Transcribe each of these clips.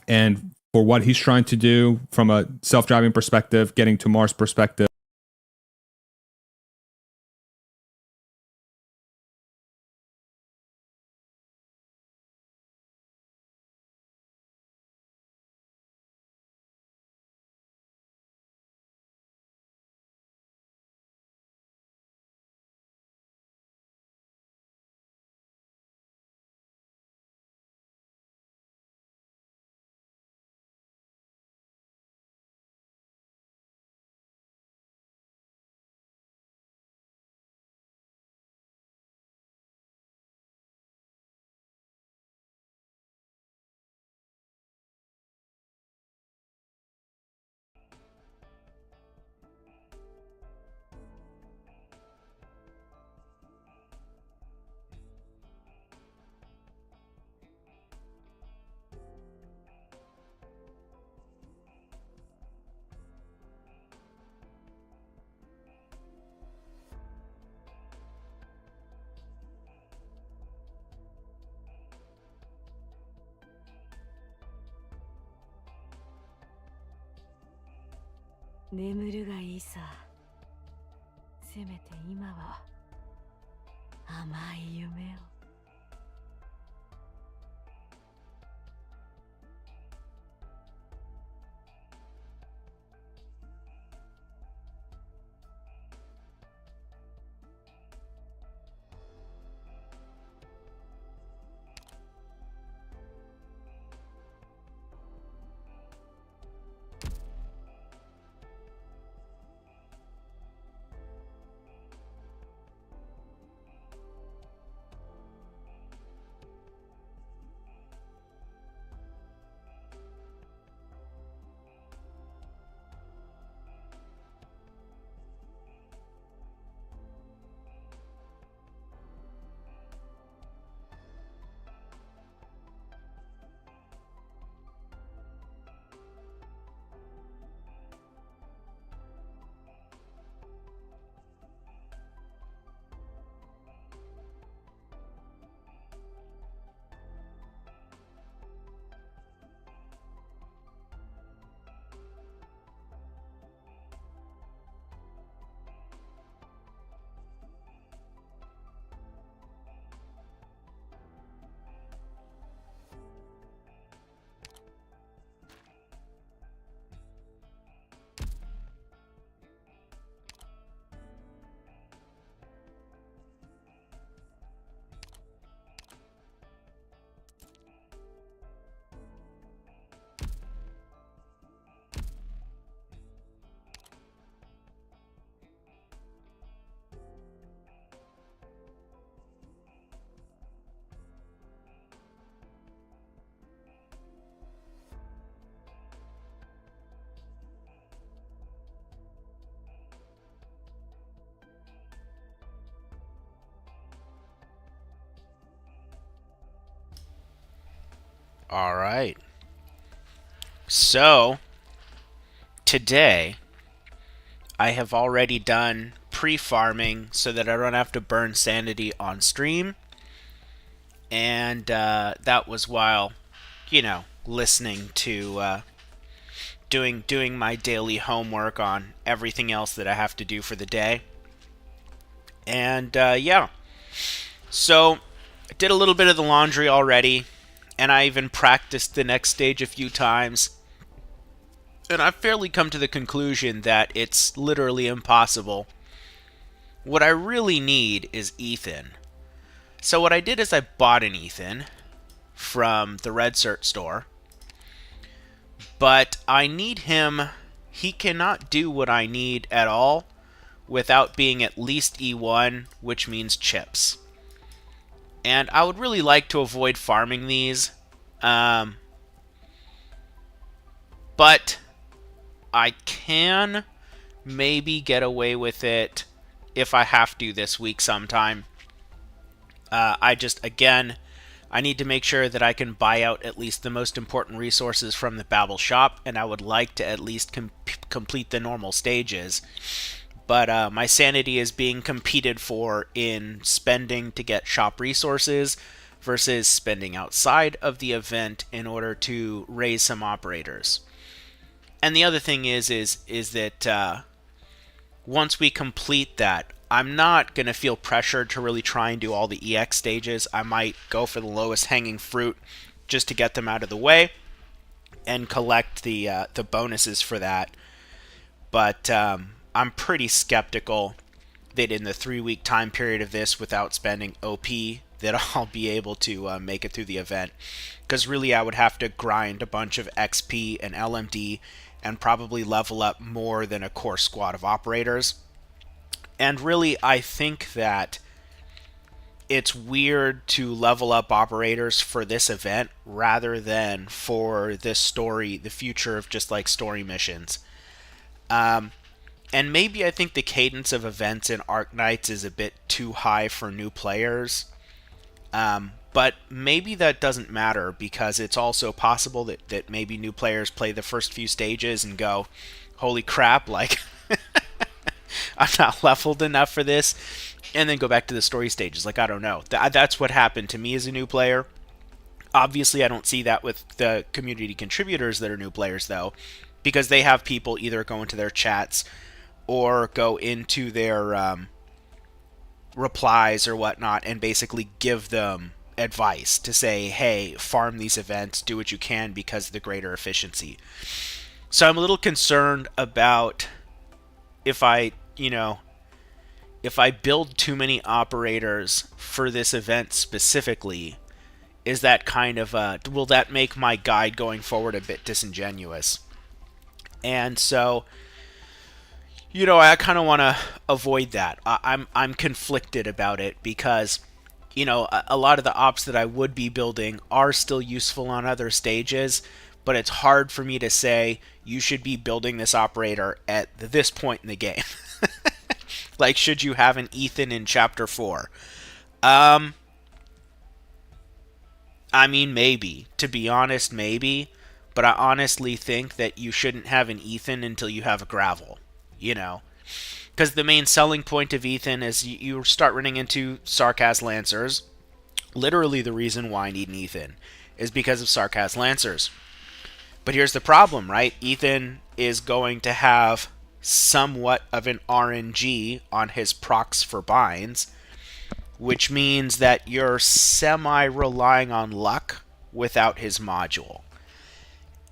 And for what he's trying to do from a self-driving perspective, getting to Mars perspective,眠るがいいさ。せめて今は甘い夢を。All right. So, today I have already done pre-farming so that I don't have to burn sanity on stream. And that was while, listening to doing my daily homework on everything else that I have to do for the day. And yeah, so I did a little bit of the laundry already, and I even practiced the next stage a few times. And I've fairly come to the conclusion that it's literally impossible. What I really need is Ethan. So what I did is I bought an Ethan from the Red Cert store, but I need him. He cannot do what I need at all without being at least E1, which means chips. And I would really like to avoid farming these, but I can maybe get away with it if I have to this week sometime. Again, I need to make sure that I can buy out at least the most important resources from the Babel shop, and I would like to at least complete the normal stages. But my sanity is being competed for in spending to get shop resources versus spending outside of the event in order to raise some operators. And the other thing is that once we complete that, I'm not going to feel pressured to really try and do all the EX stages. I might go for the lowest hanging fruit just to get them out of the way and collect the bonuses for that. But I'm pretty skeptical that in the 3-week time period of this, without spending OP, that I'll be able to make it through the event. Because really I would have to grind a bunch of XP and LMD and probably level up more than a core squad of operators. And really, I think that it's weird to level up operators for this event rather than for this story, the future of just like story missions. And maybe I think the cadence of events in Arknights is a bit too high for new players. But maybe that doesn't matter, because it's also possible that maybe new players play the first few stages and go, holy crap, like, I'm not leveled enough for this, and then go back to the story stages. Like, I don't know. That's what happened to me as a new player. Obviously, I don't see that with the community contributors that are new players, though, because they have people either go into their chats or go into their replies or whatnot and basically give them advice to say, hey, farm these events, do what you can because of the greater efficiency. So I'm a little concerned about if I build too many operators for this event specifically, is that kind of will that make my guide going forward a bit disingenuous? And so, I kind of want to avoid that. I'm conflicted about it because, a lot of the ops that I would be building are still useful on other stages, but it's hard for me to say you should be building this operator at this point in the game. Like, should you have an Ethan in Chapter 4? I mean, maybe. To be honest, maybe. But I honestly think that you shouldn't have an Ethan until you have a Gravel. Because the main selling point of Ethan is you start running into Sarkaz Lancers. Literally the reason why I need an Ethan is because of Sarkaz Lancers. But here's the problem, right? Ethan is going to have somewhat of an RNG on his procs for binds, which means that you're semi-relying on luck without his module.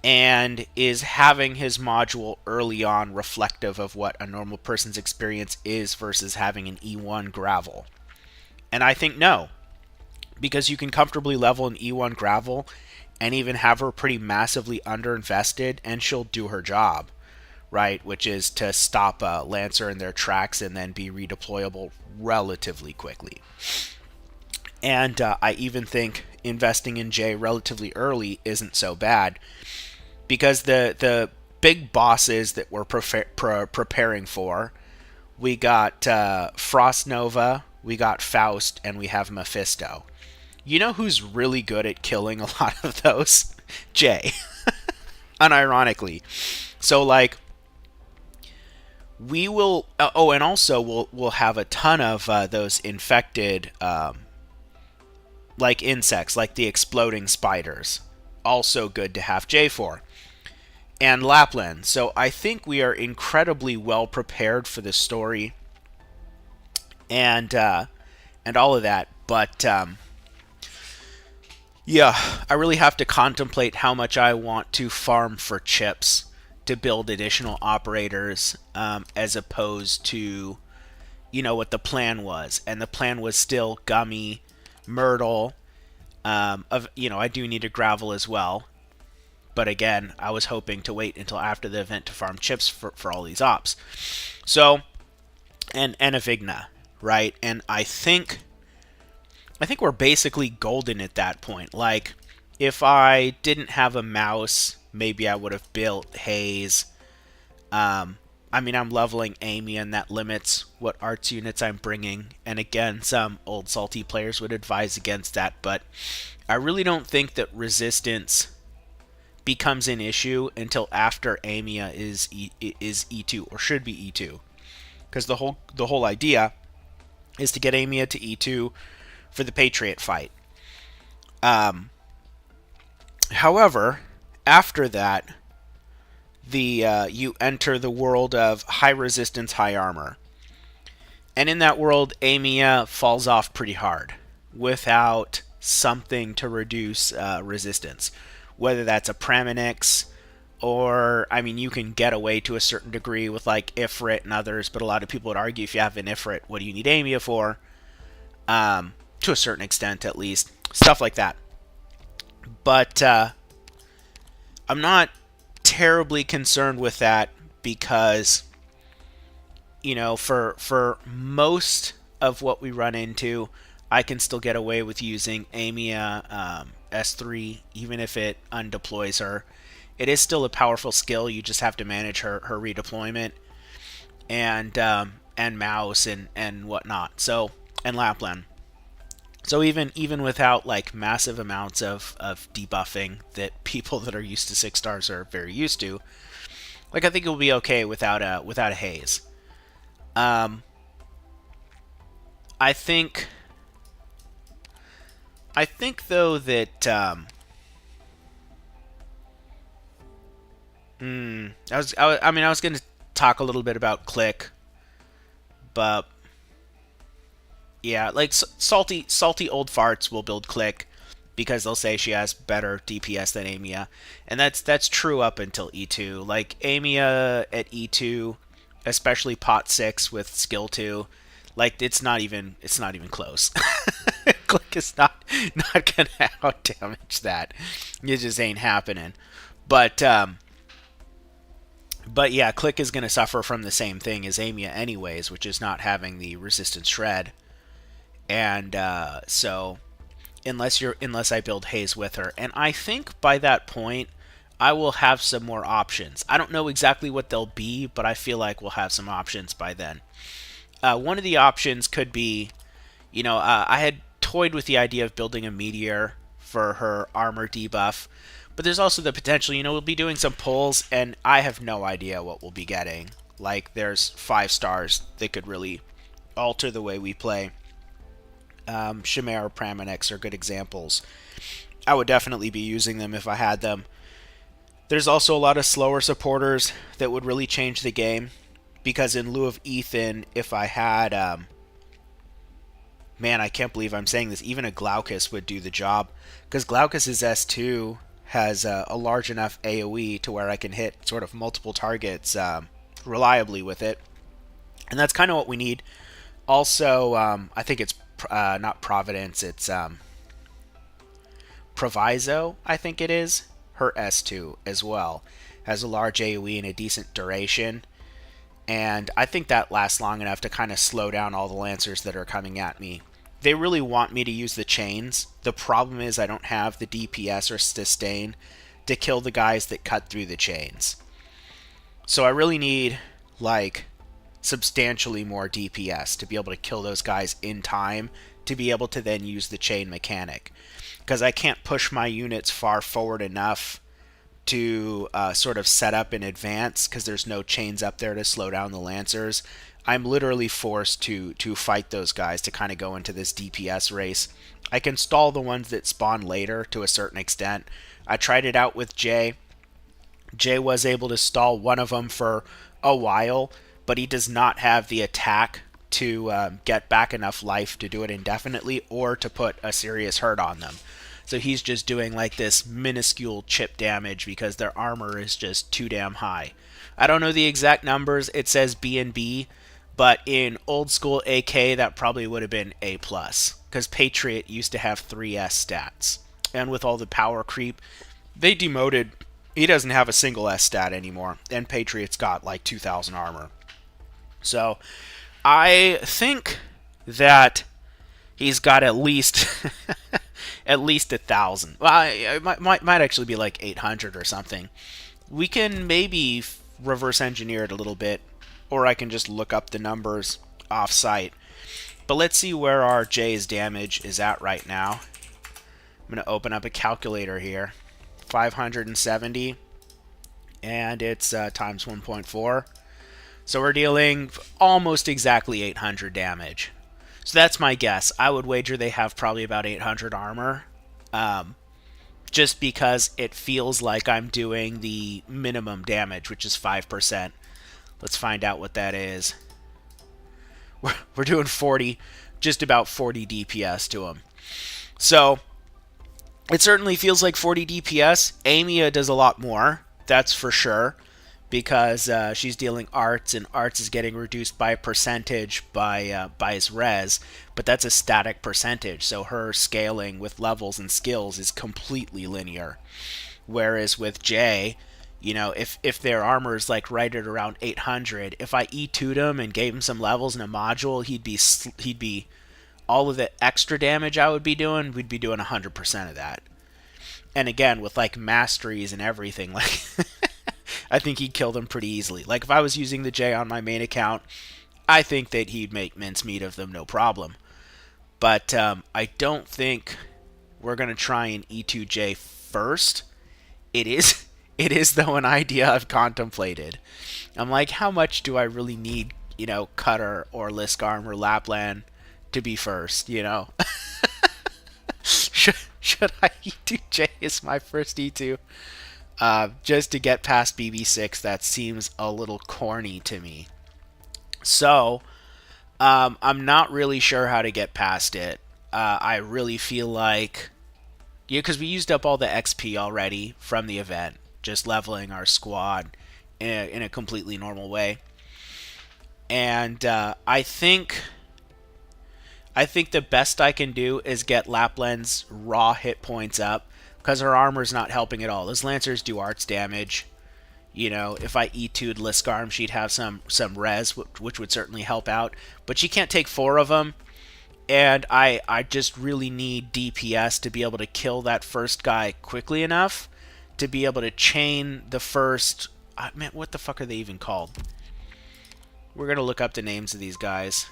And is having his module early on reflective of what a normal person's experience is versus having an E1 Gravel? And I think no, because you can comfortably level an E1 Gravel and even have her pretty massively underinvested, and she'll do her job, right? Which is to stop a Lancer in their tracks and then be redeployable relatively quickly. And I even think investing in Jay relatively early isn't so bad, because the big bosses that we're preparing for, we got Frost Nova, we got Faust, and we have Mephisto. You know who's really good at killing a lot of those? Jay. Unironically. So, like, we will... Oh, and also we'll have a ton of those infected, like, insects, like the exploding spiders. Also good to have Jay for. And Lapland. So I think we are incredibly well prepared for the story and all of that. But yeah, I really have to contemplate how much I want to farm for chips to build additional operators, as opposed to, what the plan was. And the plan was still Gummy, Myrtle. I do need a Gravel as well. But again, I was hoping to wait until after the event to farm chips for all these ops. So, and a Vigna, right? And I think we're basically golden at that point. Like, if I didn't have a mouse, maybe I would have built Haze. I'm leveling Amy, and that limits what arts units I'm bringing. And again, some old salty players would advise against that. But I really don't think that resistance becomes an issue until after Amia is E2, or should be E2, because the whole idea is to get Amia to E2 for the Patriot fight. However, after that, you enter the world of high resistance, high armor. And in that world, Amiya falls off pretty hard without something to reduce resistance. Whether that's a Praminix, or, I mean, you can get away to a certain degree with like Ifrit and others, but a lot of people would argue if you have an Ifrit, what do you need Amiya for? To a certain extent, at least. Stuff like that. But I'm not terribly concerned with that because, you know, for most of what we run into, I can still get away with using Amiya S3, even if it undeploys her. It is still a powerful skill. You just have to manage her redeployment and mouse and whatnot. So, and Lapland. So even without like massive amounts of debuffing that people that are used to 6 stars are very used to, like I think it will be okay without a haze. I think though that I was going to talk a little bit about Click, but yeah, like salty old farts will build Click because they'll say she has better DPS than Amiya, and that's true up until E2. Like Amiya at E2, especially pot 6 with skill 2, like it's not even close. Click is not gonna out damage that. It just ain't happening. But yeah, Click is gonna suffer from the same thing as Amiya anyways, which is not having the resistance shred. And so unless I build Haze with her, and I think by that point I will have some more options. I don't know exactly what they'll be, but I feel like we'll have some options by then. One of the options could be, you know, I had toyed with the idea of building a Meteor for her armor debuff, but there's also the potential, you know, we'll be doing some pulls, and I have no idea what we'll be getting. Like, there's 5 stars that could really alter the way we play. Chimera, Praminix are good examples. I would definitely be using them if I had them. There's also a lot of slower supporters that would really change the game, because in lieu of Ethan, if I had man, I can't believe I'm saying this, even a Glaucus would do the job, because Glaucus's S2 has a large enough AoE to where I can hit sort of multiple targets reliably with it, and that's kind of what we need. Also, I think it's not Providence, it's Proviso, I think it is. Her S2 as well has a large AoE and a decent duration, and I think that lasts long enough to kind of slow down all the Lancers that are coming at me. They really want me to use the chains. The problem is I don't have the DPS or sustain to kill the guys that cut through the chains. So I really need, like, substantially more DPS to be able to kill those guys in time to be able to then use the chain mechanic. Because I can't push my units far forward enough to sort of set up in advance, because there's no chains up there to slow down the Lancers. I'm literally forced to fight those guys to kind of go into this DPS race. I can stall the ones that spawn later to a certain extent. I tried it out with Jay. Jay was able to stall one of them for a while, but he does not have the attack to get back enough life to do it indefinitely or to put a serious hurt on them. So he's just doing like this minuscule chip damage because their armor is just too damn high. I don't know the exact numbers. It says B and B, but in old school AK that probably would have been A+, because Patriot used to have 3S stats. And with all the power creep, they demoted. He doesn't have a single S stat anymore, and Patriot's got like 2,000 armor. So I think that he's got at least at least 1,000. Well, it might actually be like 800 or something. We can maybe reverse engineer it a little bit, or I can just look up the numbers off-site. But let's see where our J's damage is at right now. I'm going to open up a calculator here. 570, and it's times 1.4. So we're dealing almost exactly 800 damage. So that's my guess. I would wager they have probably about 800 armor. just because it feels like I'm doing the minimum damage, which is 5%. Let's find out what that is. We're doing 40, just about 40 DPS to him. So it certainly feels like 40 DPS. Amia does a lot more, that's for sure, because she's dealing arts, and arts is getting reduced by a percentage by his res, but that's a static percentage, so her scaling with levels and skills is completely linear. Whereas with Jay, you know, if their armor is like right at around 800, if I E2'd him and gave him some levels in a module, he'd be all of the extra damage I would be doing, we'd be doing 100% of that. And again, with like masteries and everything, like I think he'd kill them pretty easily. Like if I was using the J on my main account, I think that he'd make mincemeat of them, no problem. But I don't think we're gonna try and E2J first. It is though an idea I've contemplated. I'm like, how much do I really need, you know, Cutter or Liskarm or Lapland to be first, you know? should I E2J as my first E2? Just to get past BB6, that seems a little corny to me. So, I'm not really sure how to get past it. I really feel like, yeah, because we used up all the XP already from the event, just leveling our squad in a completely normal way. And I think the best I can do is get Lapland's raw hit points up, because her armor's not helping at all. Those Lancers do arts damage. You know, if I E2'd Liskarm, she'd have some res, which would certainly help out. But she can't take 4 of them. And I just really need DPS to be able to kill that first guy quickly enough to be able to chain the first... man, what the fuck are they even called? We're going to look up the names of these guys.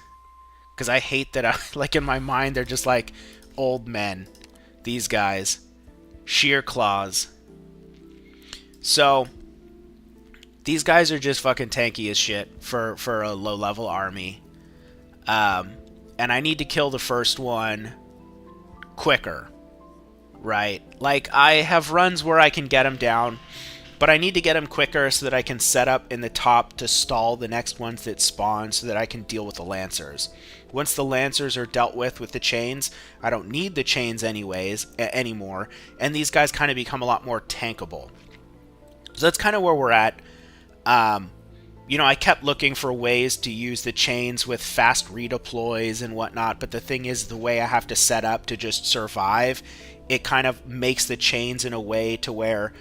Because I hate that, like in my mind, they're just like old men. These guys. Sheer Claws. So... these guys are just fucking tanky as shit for a low-level army. And I need to kill the first one quicker, right? Like, I have runs where I can get him down, but I need to get him quicker so that I can set up in the top to stall the next ones that spawn so that I can deal with the Lancers. Once the Lancers are dealt with the chains, I don't need the chains anymore, and these guys kind of become a lot more tankable. So that's kind of where we're at. You know, I kept looking for ways to use the chains with fast redeploys and whatnot, but the thing is, the way I have to set up to just survive, it kind of makes the chains in a way to where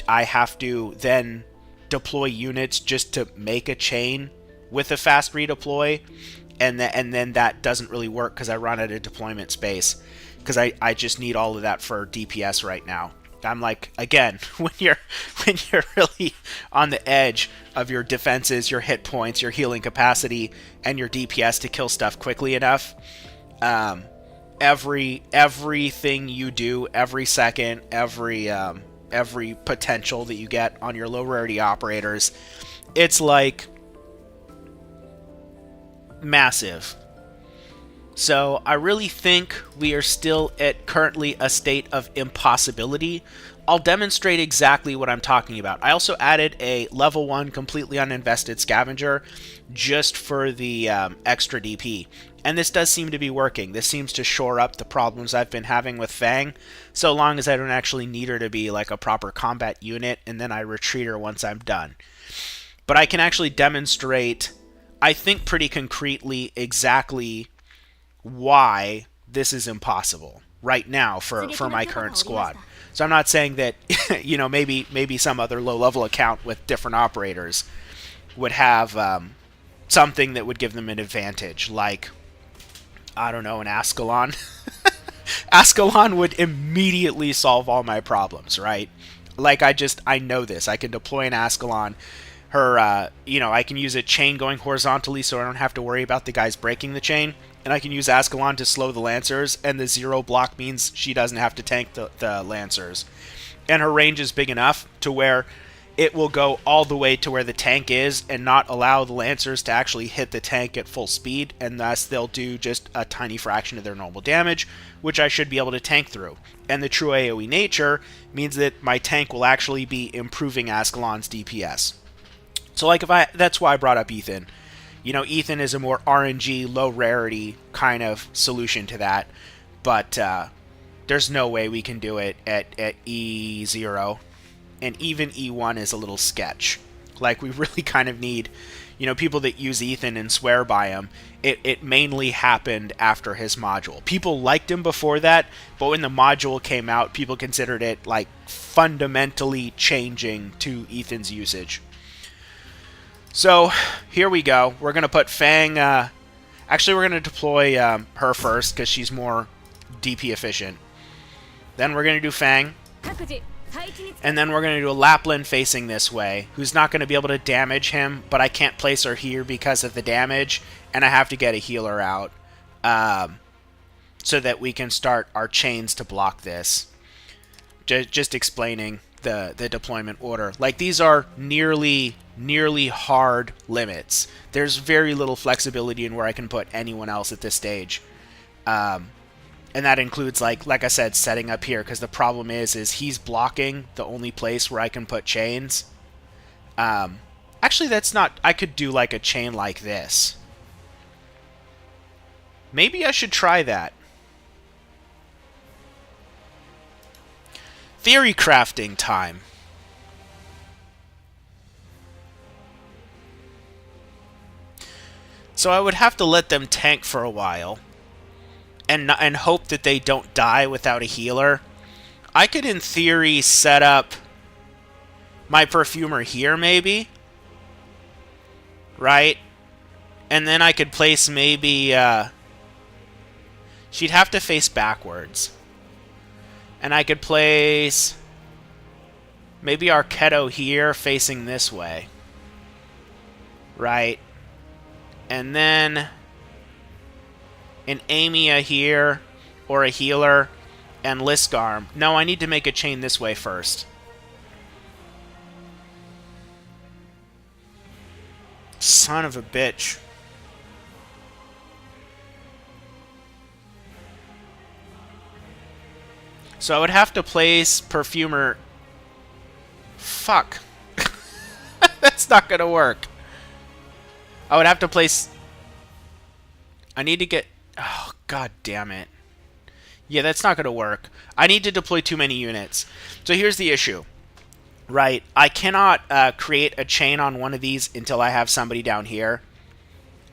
I have to then deploy units just to make a chain with a fast redeploy, and then that doesn't really work because I run out of deployment space, because I just need all of that for DPS right now. I'm like, again, when you're really on the edge of your defenses, your hit points, your healing capacity, and your DPS to kill stuff quickly enough, everything you do, every second, every potential that you get on your low rarity operators, it's like massive. So I really think we are still at currently a state of impossibility. I'll demonstrate exactly what I'm talking about. I also added a level 1 completely uninvested scavenger just for the extra DP. And this does seem to be working. This seems to shore up the problems I've been having with Fang, so long as I don't actually need her to be like a proper combat unit, and then I retreat her once I'm done. But I can actually demonstrate, I think pretty concretely, exactly why this is impossible right now for my current squad. So I'm not saying that, you know, maybe some other low-level account with different operators would have something that would give them an advantage, like, I don't know, an Ascalon. Ascalon would immediately solve all my problems, right? Like, I know this. I can deploy an Ascalon. Her, you know, I can use a chain going horizontally so I don't have to worry about the guys breaking the chain. And I can use Ascalon to slow the Lancers, and the 0 block means she doesn't have to tank the Lancers. And her range is big enough to where it will go all the way to where the tank is and not allow the Lancers to actually hit the tank at full speed, and thus they'll do just a tiny fraction of their normal damage, which I should be able to tank through. And the true AoE nature means that my tank will actually be improving Ascalon's DPS. So that's why I brought up Ethan. You know, Ethan is a more RNG, low rarity kind of solution to that, but there's no way we can do it at E0. And even E1 is a little sketch. Like, we really kind of need, you know, people that use Ethan and swear by him. It mainly happened after his module. People liked him before that, but when the module came out, people considered it, like, fundamentally changing to Ethan's usage. So, here we go. We're going to put Fang... actually, we're going to deploy her first, because she's more DP efficient. Then we're going to do Fang. And then we're going to do a Lapland facing this way, who's not going to be able to damage him, but I can't place her here because of the damage, and I have to get a healer out so that we can start our chains to block this. Just explaining the deployment order. Like, these are nearly hard limits. There's very little flexibility in where I can put anyone else at this stage. And that includes, like I said, setting up here, because the problem is he's blocking the only place where I can put chains. Actually, that's not... I could do, like, a chain like this. Maybe I should try that. Theory crafting time. So I would have to let them tank for a while. And hope that they don't die without a healer. I could, in theory, set up my Perfumer here, maybe. Right? And then I could place maybe... she'd have to face backwards. And I could place... maybe Arketo here, facing this way. Right? And then... an Amia here, or a healer, and Liskarm. No, I need to make a chain this way first. Son of a bitch. So I would have to place Perfumer... Fuck. That's not gonna work. I would have to place... I need to get... Oh, god damn it. Yeah, that's not going to work. I need to deploy too many units. So here's the issue. Right, I cannot create a chain on one of these until I have somebody down here.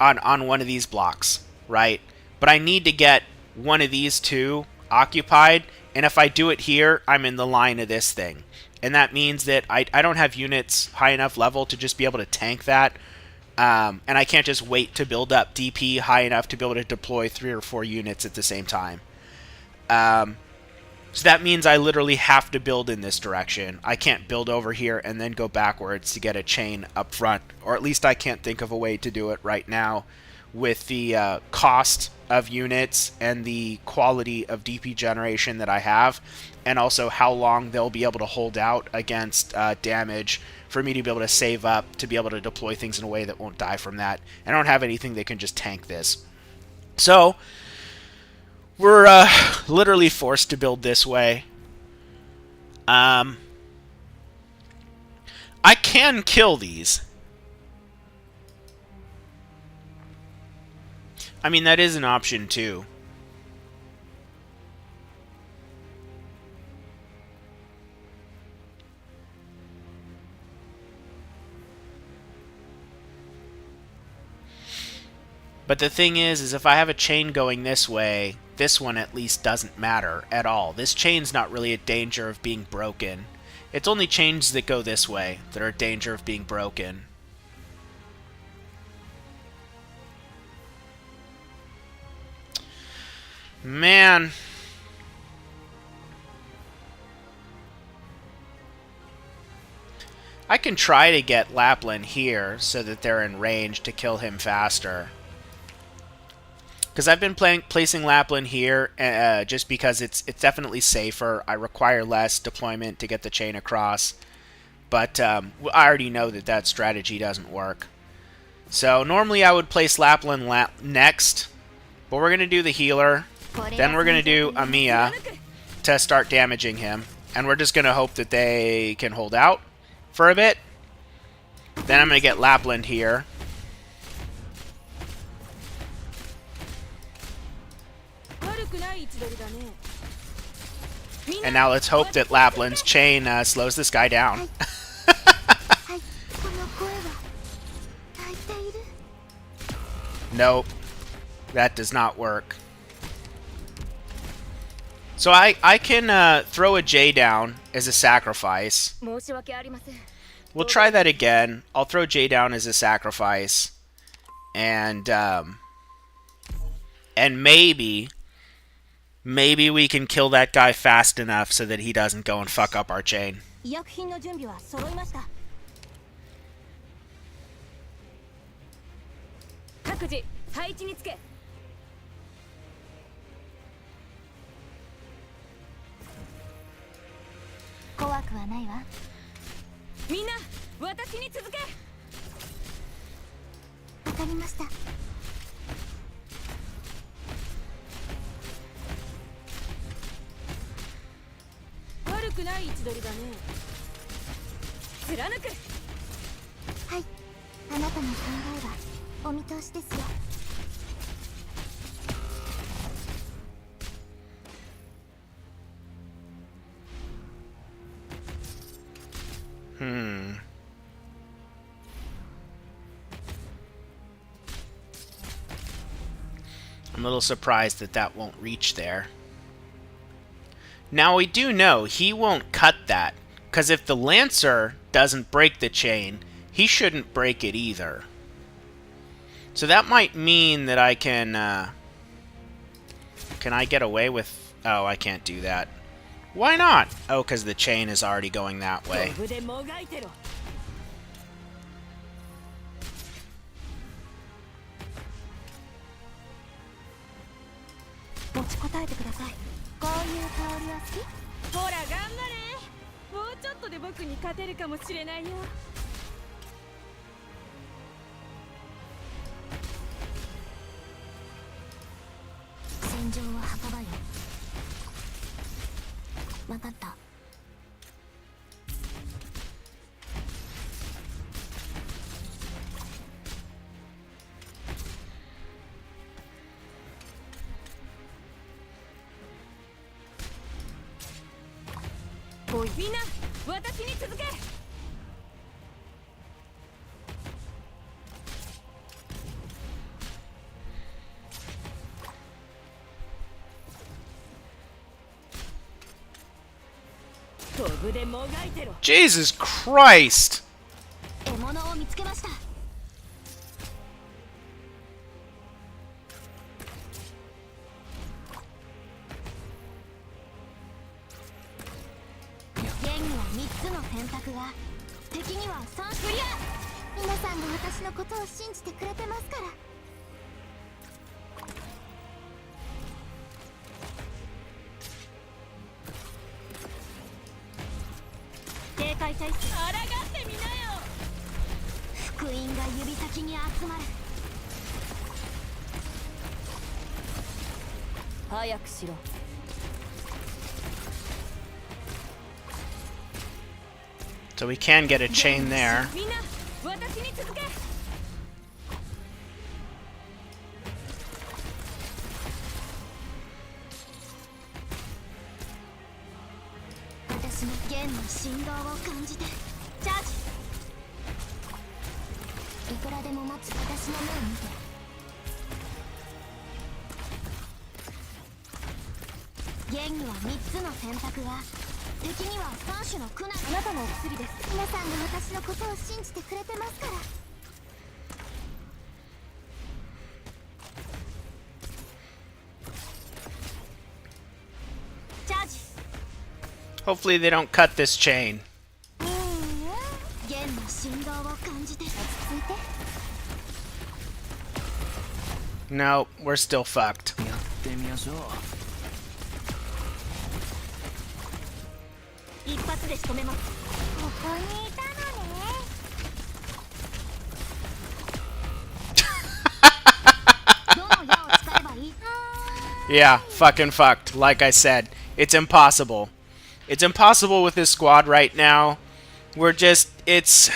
On one of these blocks. Right? But I need to get one of these two occupied. And if I do it here, I'm in the line of this thing. And that means that I don't have units high enough level to just be able to tank that. And I can't just wait to build up DP high enough to be able to deploy 3 or 4 units at the same time. So that means I literally have to build in this direction. I can't build over here and then go backwards to get a chain up front. Or at least I can't think of a way to do it right now with the cost of units and the quality of DP generation that I have. And also how long they'll be able to hold out against damage for me to be able to save up to be able to deploy things in a way that won't die from that. I don't have anything that can just tank this. So, we're literally forced to build this way. I can kill these. I mean, that is an option too. But the thing is if I have a chain going this way, this one at least doesn't matter at all. This chain's not really a danger of being broken. It's only chains that go this way that are a danger of being broken. Man. I can try to get Lapland here so that they're in range to kill him faster. Because I've been placing Lapland here just because it's definitely safer. I require less deployment to get the chain across. But I already know that that strategy doesn't work. So normally I would place Lapland next, but we're going to do the healer. Then we're going to do Amiya to start damaging him. And we're just going to hope that they can hold out for a bit. Then I'm going to get Lapland here. And now let's hope that Lapland's chain slows this guy down. Nope. That does not work. So I can throw a J down as a sacrifice. We'll try that again. I'll throw J down as a sacrifice. And maybe we can kill that guy fast enough so that he doesn't go and fuck up our chain. I'm a little surprised that that won't reach there. Now we do know he won't cut that, because if the Lancer doesn't break the chain, he shouldn't break it either. So that might mean that I can I get away with... Oh, I can't do that. Why not? Oh, because the chain is already going that way. Jesus Christ! So we can get a chain there. Hopefully they don't cut this chain. No, we're still fucked. 一発で仕留めます。ここにいた Yeah, fucking fucked. Like I said, it's impossible. It's impossible with this squad right now. We're just, it's...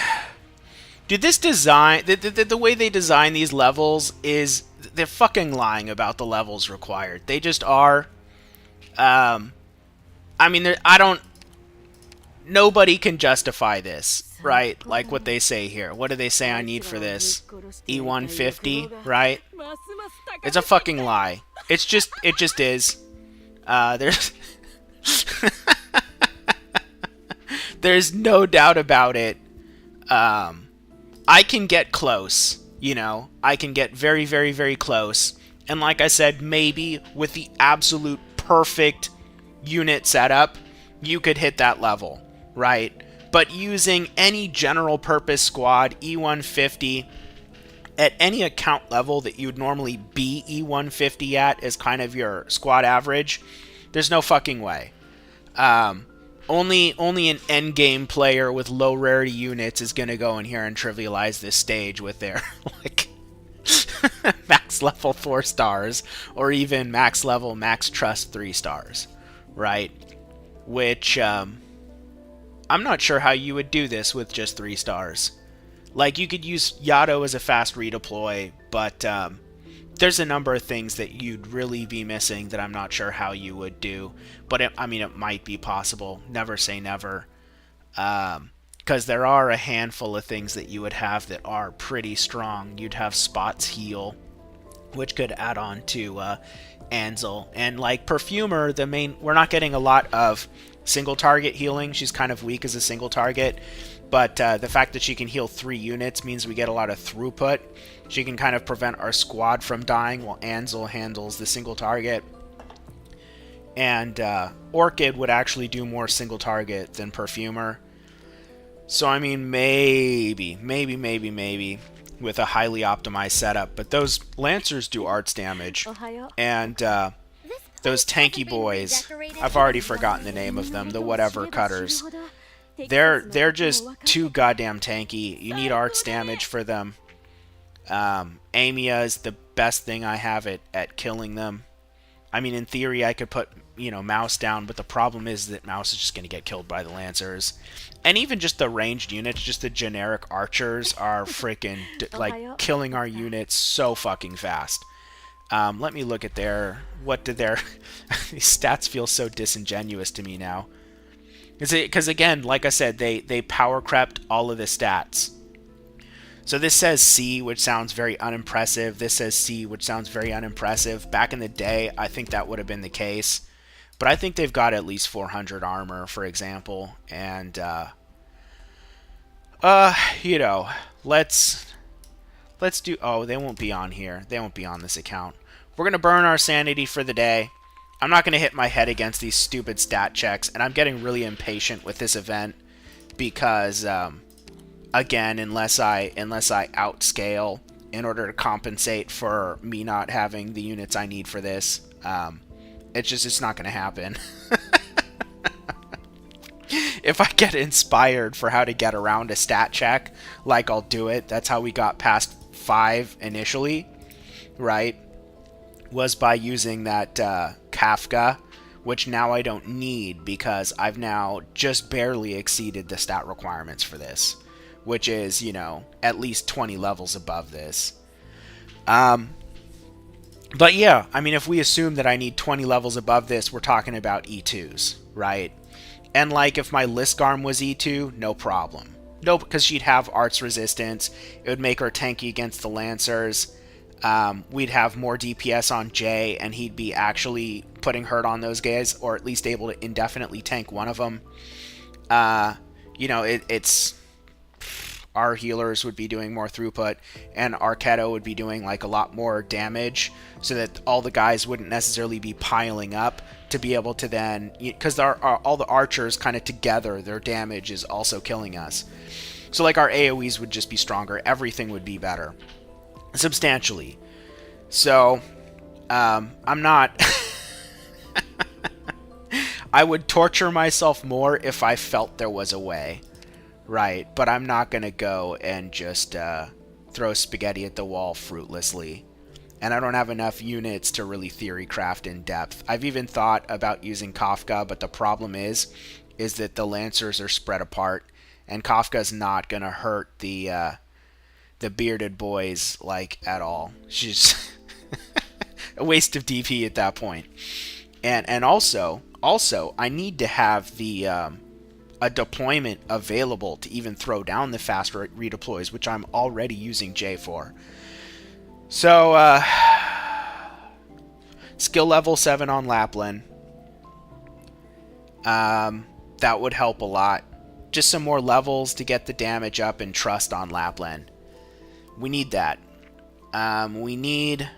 Dude, this design, the way they design these levels is, they're fucking lying about the levels required. They just are. I mean, I don't, nobody can justify this, right? Like what they say here. What do they say I need for this? E150, right? It's a fucking lie. It's just, it just is. There's... There's no doubt about it. I can get close, you know. I can get very, very, very close. And like I said, maybe with the absolute perfect unit setup, you could hit that level, right? But using any general purpose squad, E150, at any account level that you'd normally be E150 at as kind of your squad average, there's no fucking way. Only an endgame player with low rarity units is going to go in here and trivialize this stage with their, like, max level 4 stars, or even max level, max trust 3 stars, right? Which, I'm not sure how you would do this with just 3 stars. Like, you could use Yato as a fast redeploy, but, there's a number of things that you'd really be missing that I'm not sure how you would do. But, I mean, it might be possible. Never say never. Because there are a handful of things that you would have that are pretty strong. You'd have Spot's Heal, which could add on to Ansel. And, like, Perfumer, the main... We're not getting a lot of single target healing. She's kind of weak as a single target. But the fact that she can heal 3 units means we get a lot of throughput. She can kind of prevent our squad from dying while Ansel handles the single target. And Orchid would actually do more single target than Perfumer. So, I mean, maybe, with a highly optimized setup. But those Lancers do arts damage. And those tanky boys, I've already forgotten the name of them, the whatever cutters. They're just too goddamn tanky. You need arts damage for them. Amia is the best thing I have at killing them. I mean, in theory, I could put, you know, Mouse down, but the problem is that Mouse is just going to get killed by the Lancers. And even just the ranged units, just the generic archers are freaking, like, killing our units so fucking fast. Let me look at what did their, these stats feel so disingenuous to me now. Because again, like I said, they power crept all of the stats. So this says C, which sounds very unimpressive. This says C, which sounds very unimpressive. Back in the day, I think that would have been the case. But I think they've got at least 400 armor, for example. And, you know, let's do... Oh, they won't be on here. They won't be on this account. We're going to burn our sanity for the day. I'm not going to hit my head against these stupid stat checks. And I'm getting really impatient with this event. Because, again, unless I outscale in order to compensate for me not having the units I need for this, it's not going to happen. If I get inspired for how to get around a stat check, like, I'll do it. That's how we got past 5 initially, right? Was by using that Kafka, which now I don't need because I've now just barely exceeded the stat requirements for this, which is, you know, at least 20 levels above this. But yeah, I mean, if we assume that I need 20 levels above this, we're talking about E2s, right? And, like, if my Liskarm was E2, no problem. No, because she'd have arts resistance. It would make her tanky against the Lancers. We'd have more DPS on Jay, and he'd be actually putting hurt on those guys, or at least able to indefinitely tank one of them. You know, it's... Our healers would be doing more throughput, and Arketo would be doing, like, a lot more damage, so that all the guys wouldn't necessarily be piling up to be able to then... Because all the archers kind of together, their damage is also killing us. So, like, our AoEs would just be stronger. Everything would be better. Substantially. So, I'm not... I would torture myself more if I felt there was a way. Right, but I'm not going to go and just throw spaghetti at the wall fruitlessly. and I don't have enough units to really theory craft in depth. I've even thought about using Kafka, but the problem is that the Lancers are spread apart, and Kafka's not gonna hurt the bearded boys like at all. She's a waste of DP at that point. And also I need to have the a deployment available to even throw down the fast redeploys, which I'm already using J for. So skill level 7 on Lapland. That would help a lot. Just some more levels to get the damage up and trust on Lapland. We need that. We need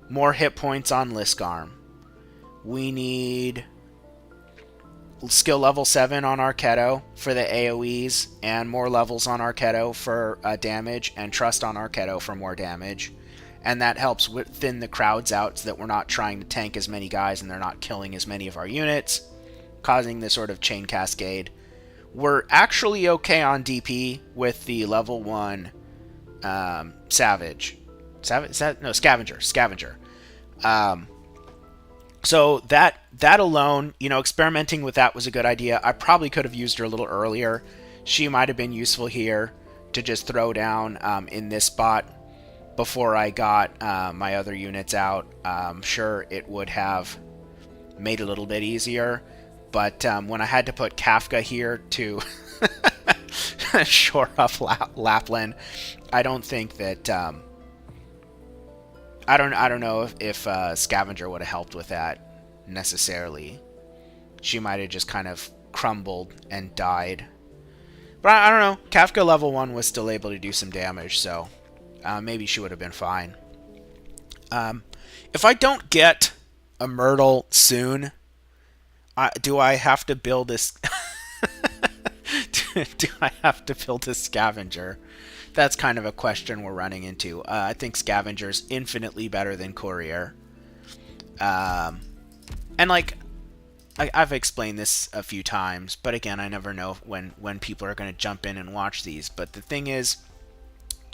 more hit points on Liskarm. We need skill level 7 on Arketo for the AoEs, and more levels on Arketo for damage, and trust on Arketo for more damage. And that helps thin the crowds out so that we're not trying to tank as many guys and they're not killing as many of our units, causing this sort of chain cascade. We're actually okay on DP with the level 1 Scavenger. So that alone, you know, experimenting with that was a good idea. I probably could have used her a little earlier. She might have been useful here to just throw down in this spot before I got my other units out. Sure, it would have made it a little bit easier, but when I had to put Kafka here to shore up Lapland, I don't think that I don't know if Scavenger would have helped with that necessarily. She might have just kind of crumbled and died. But I don't know. Kafka level 1 was still able to do some damage, so maybe she would have been fine. If I don't get a Myrtle soon, do I have to build this? Do I have to build a Scavenger? That's kind of a question we're running into. I think Scavenger's infinitely better than Courier. And like, I've explained this a few times, but again, I never know when people are going to jump in and watch these. But the thing is,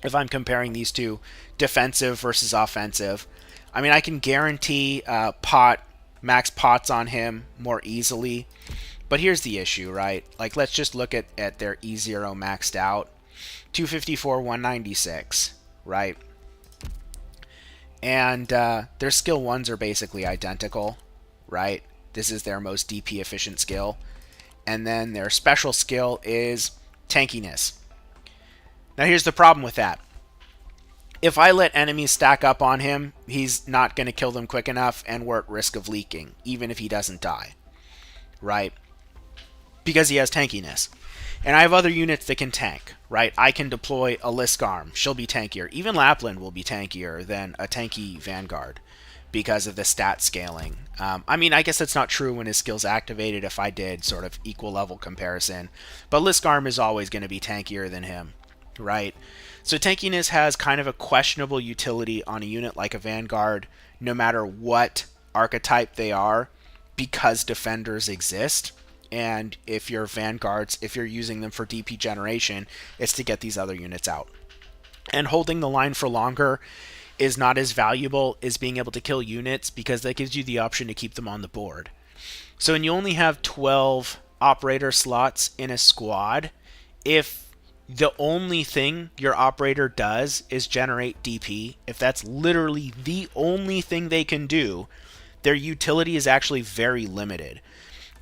if I'm comparing these two, defensive versus offensive, I mean, I can guarantee max pots on him more easily. But here's the issue, right? Like, let's just look at their E0 maxed out. 254, 196, right? And their skill 1s are basically identical, right? This is their most DP efficient skill. And then their special skill is tankiness. Now here's the problem with that. If I let enemies stack up on him, he's not going to kill them quick enough, and we're at risk of leaking, even if he doesn't die, right? Because he has tankiness. And I have other units that can tank, right? I can deploy a Liskarm. She'll be tankier. Even Lapland will be tankier than a tanky Vanguard because of the stat scaling. I mean, I guess that's not true when his skill's activated if I did sort of equal level comparison. But Liskarm is always going to be tankier than him, right? So tankiness has kind of a questionable utility on a unit like a Vanguard, no matter what archetype they are, because defenders exist. And if you're Vanguards, if you're using them for DP generation, it's to get these other units out. And holding the line for longer is not as valuable as being able to kill units, because that gives you the option to keep them on the board. So when you only have 12 operator slots in a squad, if the only thing your operator does is generate DP, if that's literally the only thing they can do, their utility is actually very limited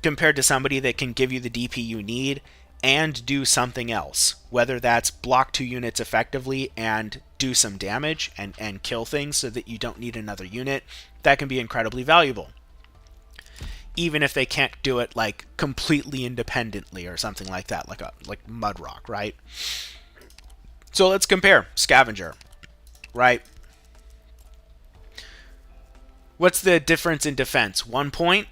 compared to somebody that can give you the DP you need and do something else, whether that's block 2 units effectively and do some damage and kill things so that you don't need another unit. That can be incredibly valuable, even if they can't do it like completely independently or something like that, like Mudrock, right? So let's compare Scavenger, right? What's the difference in defense? 1 point?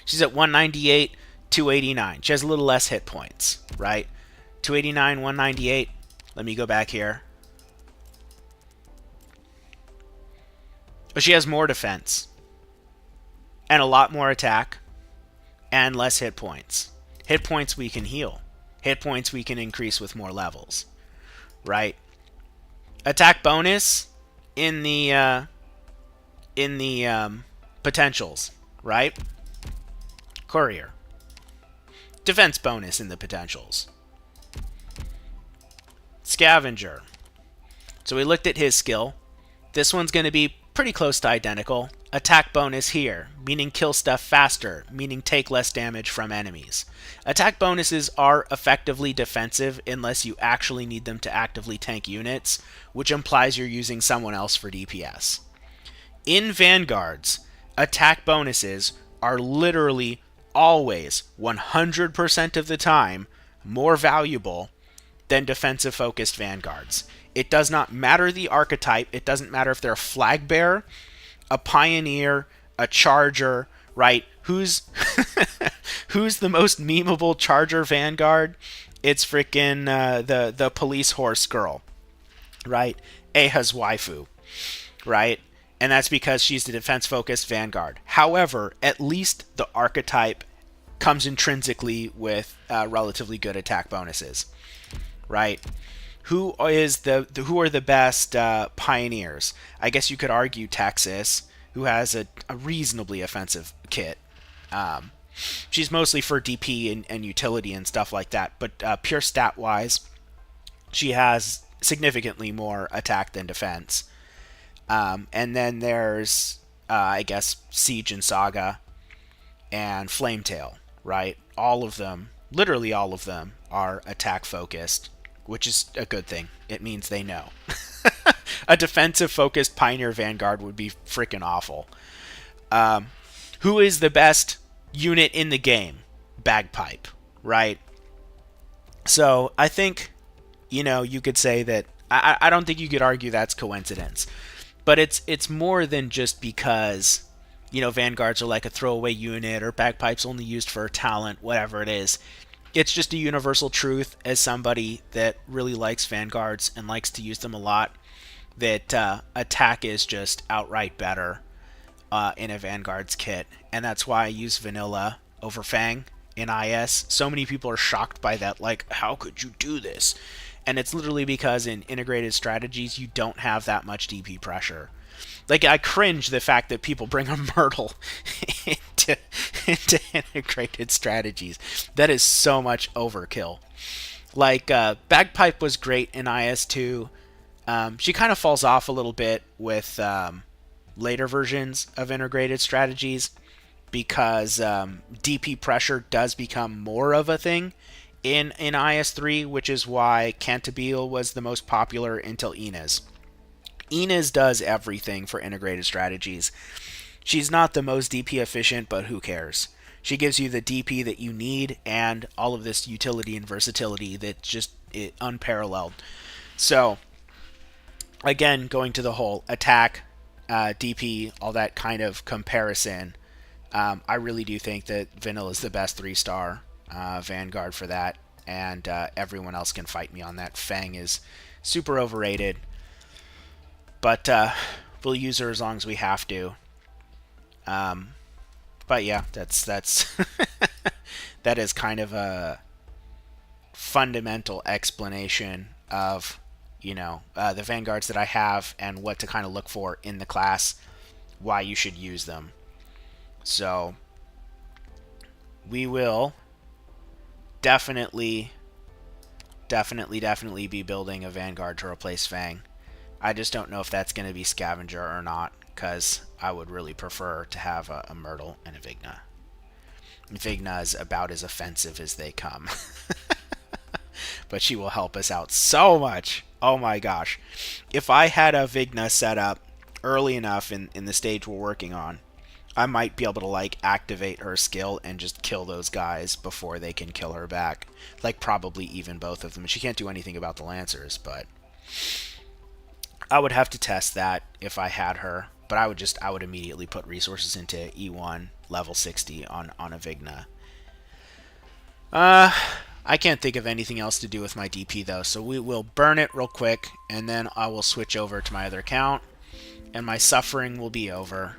She's at 198, 289. She has a little less hit points, right? 289, 198. Let me go back here. But she has more defense, and a lot more attack, and less hit points. Hit points we can heal. Hit points we can increase with more levels, right? Attack bonus in the potentials, right? Courier. Defense bonus in the potentials. Scavenger. So we looked at his skill. This one's going to be pretty close to identical. Attack bonus here, meaning kill stuff faster, meaning take less damage from enemies. Attack bonuses are effectively defensive unless you actually need them to actively tank units, which implies you're using someone else for DPS. In Vanguards, attack bonuses are literally always, 100% of the time, more valuable than defensive focused Vanguards. It does not matter the archetype. It doesn't matter if they're a flag bearer, a pioneer, a charger, right? Who's who's the most memeable charger Vanguard? It's freaking the police horse girl, right? Eha's waifu, right? And that's because she's the defense-focused Vanguard. However, at least the archetype comes intrinsically with relatively good attack bonuses, right? Who are the best pioneers? I guess you could argue Texas, who has a reasonably offensive kit. She's mostly for DP and utility and stuff like that, but pure stat-wise, she has significantly more attack than defense. And then there's, I guess, Siege and Saga and Flametail, right? All of them, literally all of them, are attack-focused, which is a good thing. It means they know. A defensive-focused Pioneer Vanguard would be freaking awful. Who is the best unit in the game? Bagpipe, right? So I think, you could say that, I don't think you could argue that's coincidence. But it's more than just because, Vanguards are like a throwaway unit or Bagpipe's only used for talent, whatever it is. It's just a universal truth as somebody that really likes Vanguards and likes to use them a lot, that attack is just outright better in a Vanguard's kit. And that's why I use Vanilla over Fang in IS. So many people are shocked by that, like, how could you do this? And it's literally because in integrated strategies, you don't have that much DP pressure. Like, I cringe the fact that people bring a Myrtle into integrated strategies. That is so much overkill. Like, Bagpipe was great in IS2. She kind of falls off a little bit with later versions of integrated strategies because DP pressure does become more of a thing in IS3, which is why Cantabile was the most popular until Inez. Inez does everything for integrated strategies. She's not the most DP efficient, but who cares? She gives you the DP that you need and all of this utility and versatility that's just unparalleled. So, again, going to the whole attack, DP, all that kind of comparison, I really do think that Vanilla is the best 3-star Vanguard for that, and everyone else can fight me on that. Fang is super overrated, but we'll use her as long as we have to. But yeah, that's that is kind of a fundamental explanation of the Vanguards that I have and what to kind of look for in the class, why you should use them. So we will definitely be building a Vanguard to replace Fang. I just don't know if that's going to be Scavenger or not, because I would really prefer to have a Myrtle and a Vigna. Vigna is about as offensive as they come. But she will help us out so much. Oh my gosh. If I had a Vigna set up early enough in the stage we're working on, I might be able to activate her skill and just kill those guys before they can kill her back. Probably even both of them. She can't do anything about the Lancers, but I would have to test that if I had her. But I would immediately put resources into E1 level 60 on a Vigna. I can't think of anything else to do with my DP though, so we will burn it real quick and then I will switch over to my other account and my suffering will be over.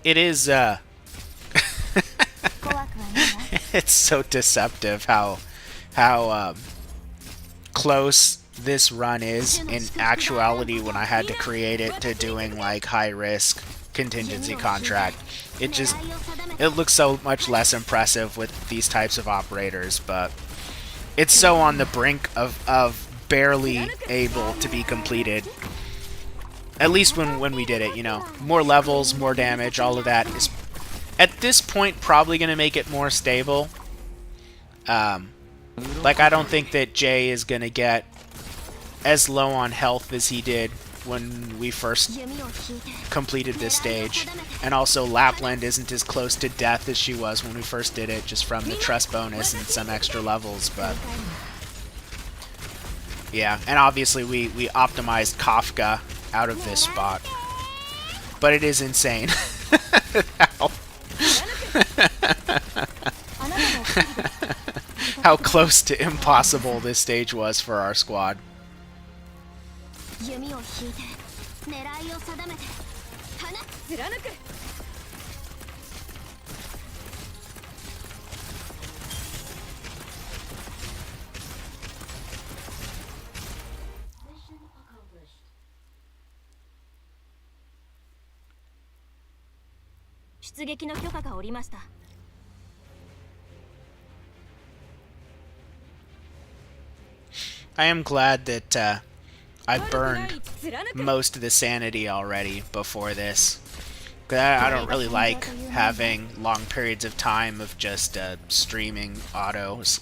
It is it's so deceptive how close this run is in actuality when I had to create it to doing like high risk contingency contract. It looks so much less impressive with these types of operators, but it's so on the brink of barely able to be completed. At least when we did it, you know. More levels, more damage, all of that is at this point probably going to make it more stable. Like, I don't think that Jay is going to get as low on health as he did when we first completed this stage. And also, Lapland isn't as close to death as she was when we first did it, just from the trust bonus and some extra levels, but... yeah, and obviously we optimized Kafka out of this spot. But it is insane how close to impossible this stage was for our squad. I am glad that I burned most of the sanity already before this. 'Cause I don't really like having long periods of time of just streaming autos.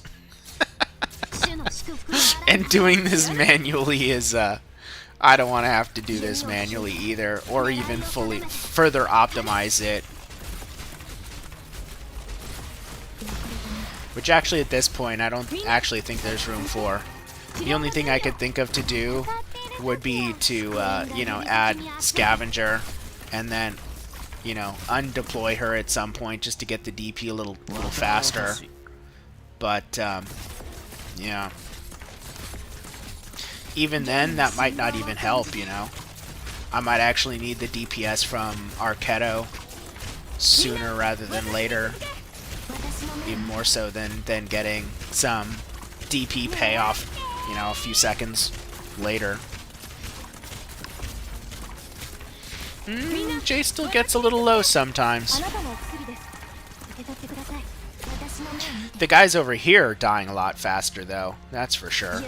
And doing this manually is, I don't want to have to do this manually either, or even fully further optimize it. Which actually at this point I don't actually think there's room for. The only thing I could think of to do would be to, you know, add Scavenger and then, you know, undeploy her at some point just to get the DP a little faster. But, yeah. Even then, that might not even help, you know. I might actually need the DPS from Arknights sooner rather than later. Even more so than getting some DP payoff, you know, a few seconds later. Jay still gets a little low sometimes. The guys over here are dying a lot faster, though. That's for sure.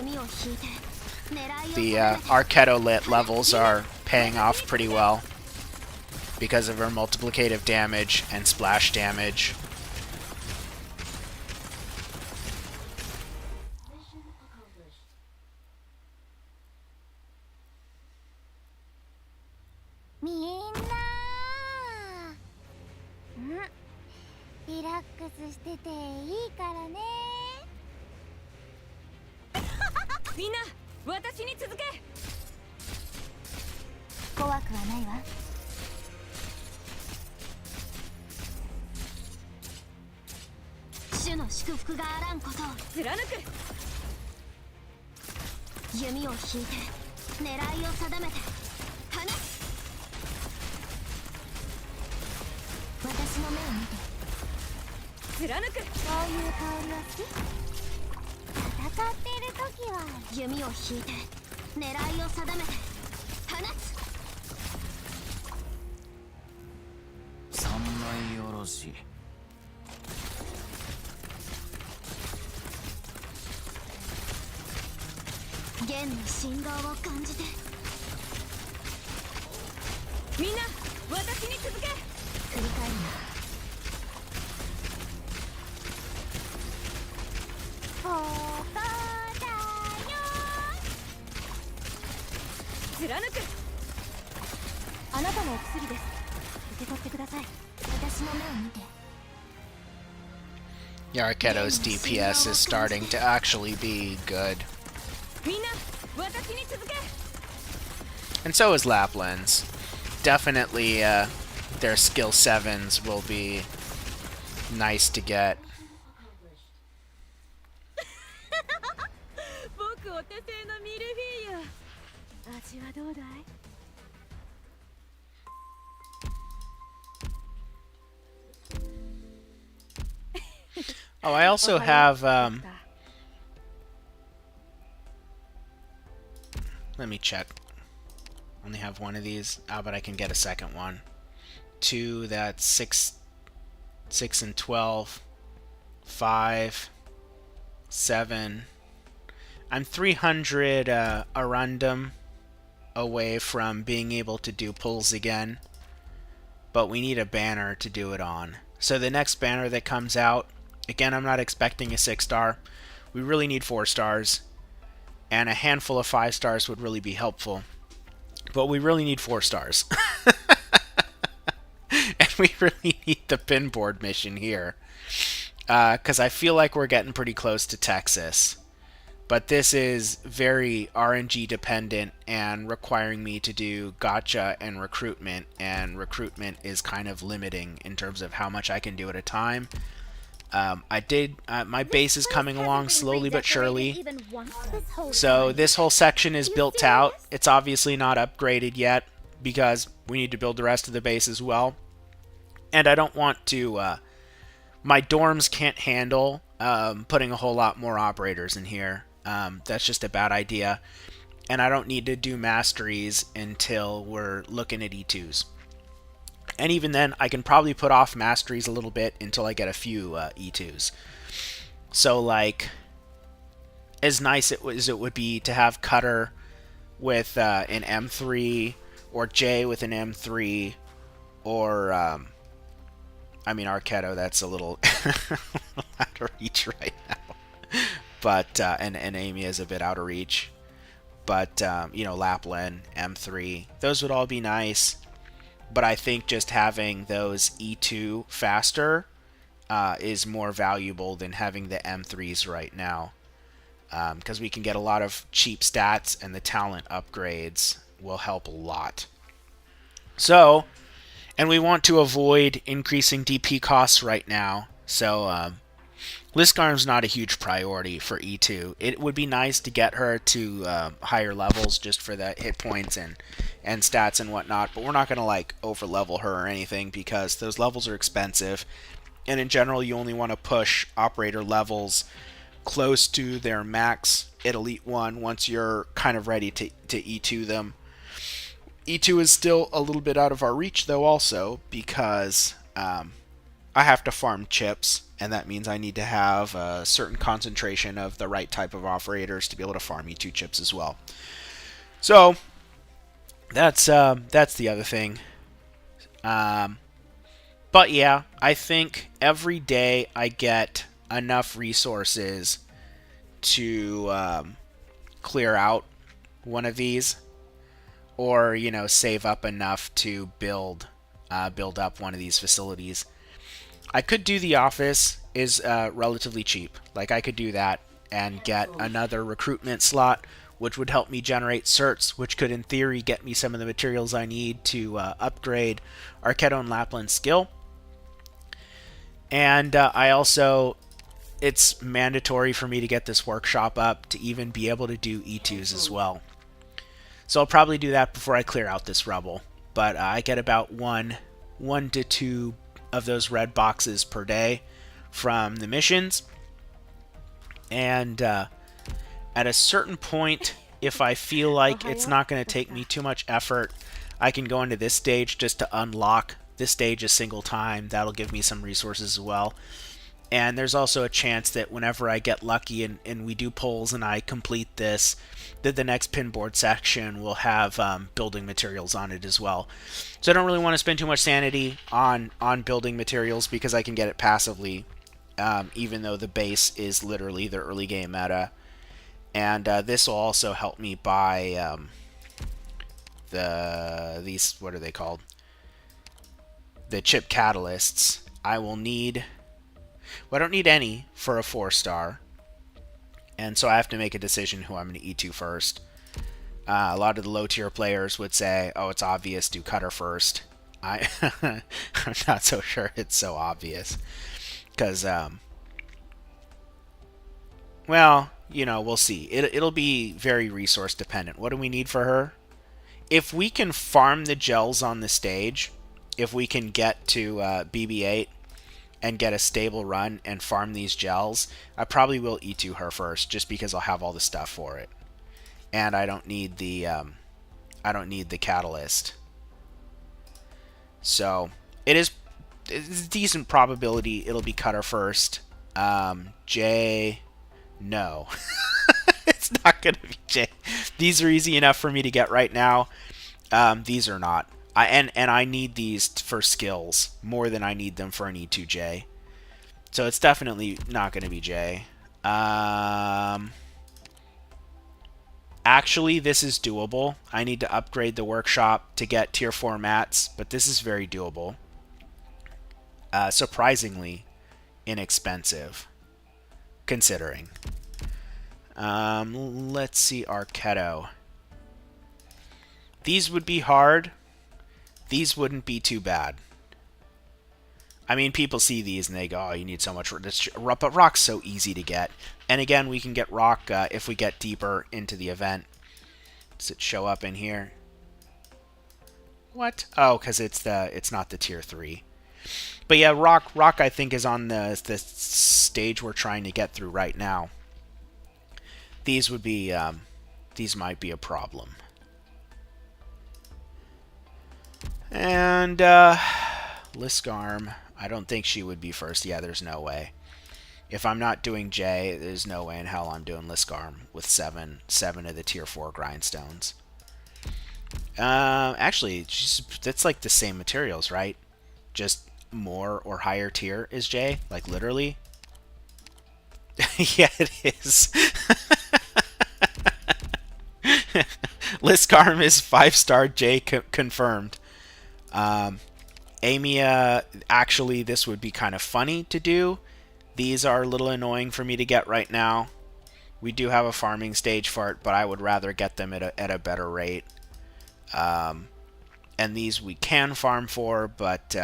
The Arknights lit levels are paying off pretty well because of her multiplicative damage and splash damage. Arknights' DPS is starting to actually be good. And so is Lapland's. Definitely their skill 7s will be nice to get. Oh, I also have, let me check. Only have one of these. But I can get a second one. 2, that's 6 and 12. 5, 7. I'm 300 Arundum away from being able to do pulls again. But we need a banner to do it on. So the next banner that comes out, again, I'm not expecting a 6-star. We really need 4 stars. And a handful of 5 stars would really be helpful. But we really need 4 stars. And we really need the pinboard mission here. Because I feel like we're getting pretty close to Texas. But this is very RNG dependent and requiring me to do gacha and recruitment is kind of limiting in terms of how much I can do at a time. My base is coming along slowly but surely. So this whole section is built out. It's obviously not upgraded yet because we need to build the rest of the base as well. And I don't want to... my dorms can't handle putting a whole lot more operators in here. That's just a bad idea. And I don't need to do masteries until we're looking at E2s. And even then, I can probably put off masteries a little bit until I get a few E2s. So, like, as nice as it would be to have Cutter with an M3, or Jay with an M3, or, I mean, Arketo, that's a little out of reach right now. But, and Amy is a bit out of reach. But, you know, Lapland, M3, those would all be nice. But I think just having those E2 faster is more valuable than having the M3s right now. Because we can get a lot of cheap stats, and the talent upgrades will help a lot. So, and we want to avoid increasing DP costs right now. So, Liskarm's not a huge priority for E2. It would be nice to get her to higher levels just for the hit points and stats and whatnot, but we're not going to like over level her or anything because those levels are expensive, and in general you only want to push operator levels close to their max at Elite 1 once you're kind of ready to E2 them. E2 is still a little bit out of our reach though also because I have to farm chips, and that means I need to have a certain concentration of the right type of operators to be able to farm E2 chips as well. So that's the other thing. But yeah, I think every day I get enough resources to clear out one of these, or you know, save up enough to build up one of these facilities. I could do the office, is relatively cheap. Like I could do that and get another recruitment slot, which would help me generate certs, which could in theory get me some of the materials I need to upgrade Arketo and Lapland skill. And I also, it's mandatory for me to get this workshop up to even be able to do E2s as well. So I'll probably do that before I clear out this rubble. But I get about one to two of those red boxes per day from the missions. And at a certain point, if I feel like it's not going to take me too much effort, I can go into this stage just to unlock this stage a single time. That'll give me some resources as well. And there's also a chance that whenever I get lucky and we do polls and I complete this, that the next pinboard section will have building materials on it as well. So I don't really want to spend too much sanity on building materials because I can get it passively, even though the base is literally the early game meta. And this will also help me buy these, what are they called? The chip catalysts. I will need... Well, I don't need any for a 4-star. And so I have to make a decision who I'm going to E2 first. A lot of the low-tier players would say, oh, it's obvious, do Cutter first. I'm not so sure it's so obvious. Because, well, you know, we'll see. It'll be very resource dependent. What do we need for her? If we can farm the gels on the stage, if we can get to BB-8, and get a stable run and farm these gels, I probably will E2 her first, just because I'll have all the stuff for it, and I don't need the catalyst. So it's a decent probability it'll be Cutter first. J, no. It's not going to be J. These are easy enough for me to get right now. These are not. And I need these for skills more than I need them for an E2J. So it's definitely not going to be J. Actually, this is doable. I need to upgrade the workshop to get tier 4 mats, but this is very doable. Surprisingly inexpensive, considering. Let's see, Arknights. These would be hard. These wouldn't be too bad. I mean, people see these and they go, oh, you need so much. But rock's so easy to get. And again, we can get rock if we get deeper into the event. Does it show up in here? What? Oh, because it's not the tier 3. But yeah, rock I think is on the stage we're trying to get through right now. These would be these might be a problem. And Liskarm, I don't think she would be first. Yeah, there's no way. If I'm not doing J, there's no way in hell I'm doing Liskarm with seven of the tier 4 grindstones. Actually, that's like the same materials, right? Just more or higher tier is J, like literally. Yeah, it is. Liskarm is 5-star J confirmed. Amia, actually, this would be kind of funny to do. These are a little annoying for me to get right now. We do have a farming stage for it, but I would rather get them at a better rate. And these we can farm for, but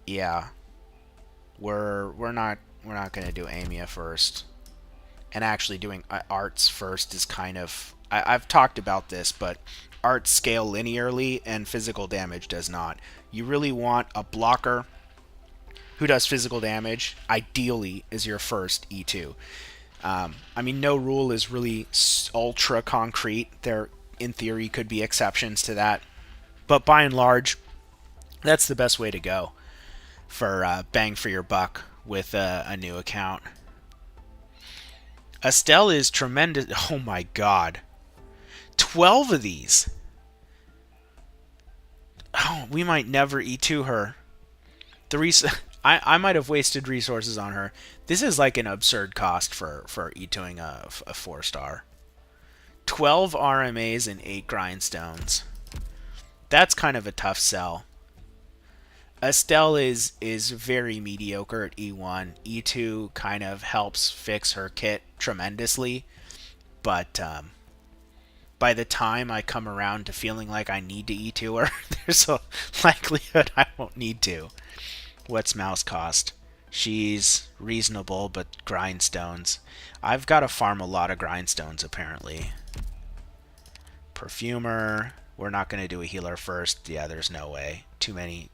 yeah, we're not gonna do Amia first. And actually doing arts first is kind of, I've talked about this, but arts scale linearly and physical damage does not. You really want a blocker who does physical damage, ideally, is your first E2. I mean, no rule is really ultra concrete. There, in theory, could be exceptions to that. But by and large, that's the best way to go for bang for your buck with a new account. Estelle is tremendous. Oh my god. 12 of these. Oh, we might never E2 her. I might have wasted resources on her. This is like an absurd cost for E2ing a 4-star. 12 RMAs and 8 grindstones. That's kind of a tough sell. Estelle is very mediocre at E1. E2 kind of helps fix her kit tremendously, but by the time I come around to feeling like I need to E2 her, there's a likelihood I won't need to. What's Mouse cost? She's reasonable, but grindstones. I've got to farm a lot of grindstones, apparently. Perfumer. We're not going to do a healer first. Yeah, there's no way. Too many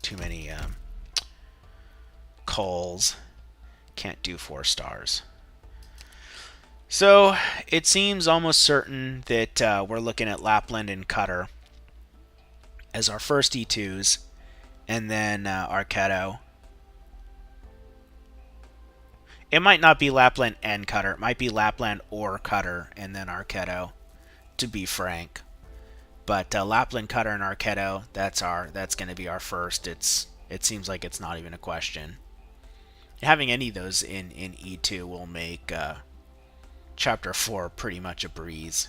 coals. Can't do 4 stars. So it seems almost certain that we're looking at Lapland and Cutter as our first E2s, and then Arknights. It might not be Lapland and Cutter. It might be Lapland or Cutter and then Arknights, to be frank. But Lapland, Cutter, and Arknights, that's going to be our first. It seems like it's not even a question. Having any of those in E2 will make Chapter 4 pretty much a breeze.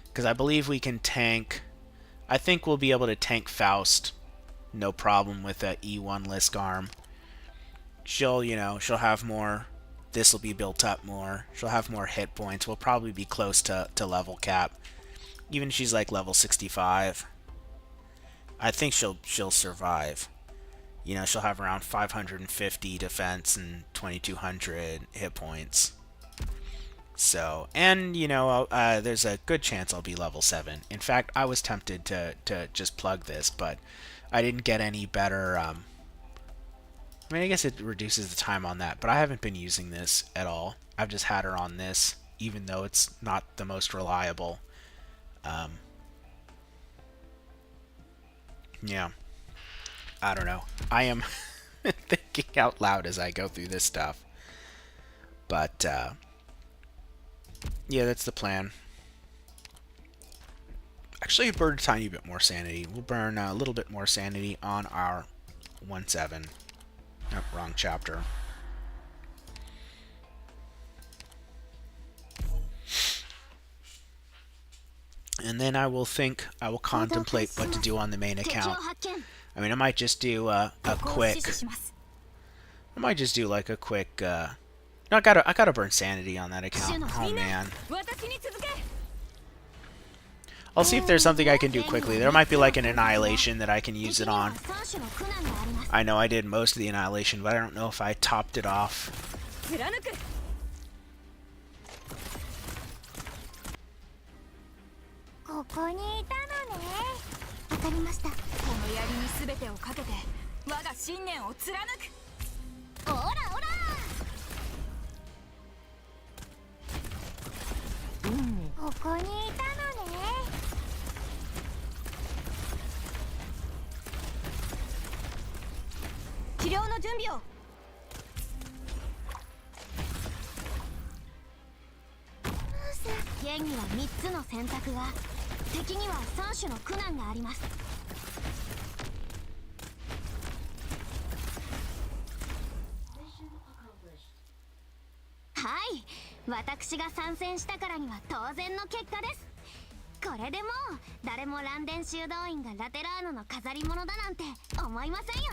Because I believe we can tank... I think we'll be able to tank Faust. No problem with E1 Liskarm. She'll have more... This will be built up more. She'll have more hit points. We'll probably be close to level cap. Even if she's like level 65. I think she'll survive. You know, she'll have around 550 defense and 2200 hit points. So, and you know, there's a good chance I'll be level 7. In fact, I was tempted to just plug this, but I didn't get any better I mean, I guess it reduces the time on that, but I haven't been using this at all. I've just had her on this, even though it's not the most reliable. Yeah. I don't know. I am thinking out loud as I go through this stuff. But, yeah, that's the plan. Actually, burn a tiny bit more sanity. We'll burn a little bit more sanity on our 1-7. Nope, wrong chapter. And then I will contemplate what to do on the main account. I mean, I might just do a quick... I might just do like a quick... No, I gotta burn sanity on that account. Oh, man. I'll see if there's something I can do quickly. There might be like an annihilation that I can use it on. I know I did most of the annihilation, but I don't know if I topped it off.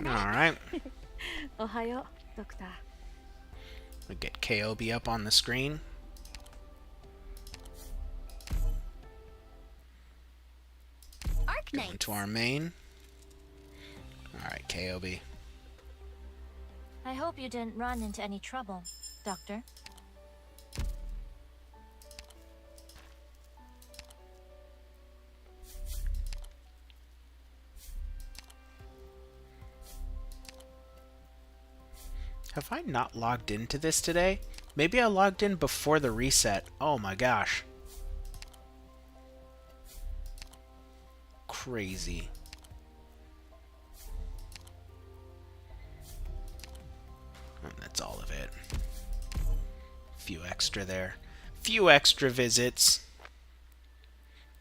Alright. We'll get KOB up on the screen. Go into our main. Alright, KOB. I hope you didn't run into any trouble, Doctor. Have I not logged into this today? Maybe I logged in before the reset. Oh my gosh. Crazy. And that's all of it. Few extra there. Few extra visits.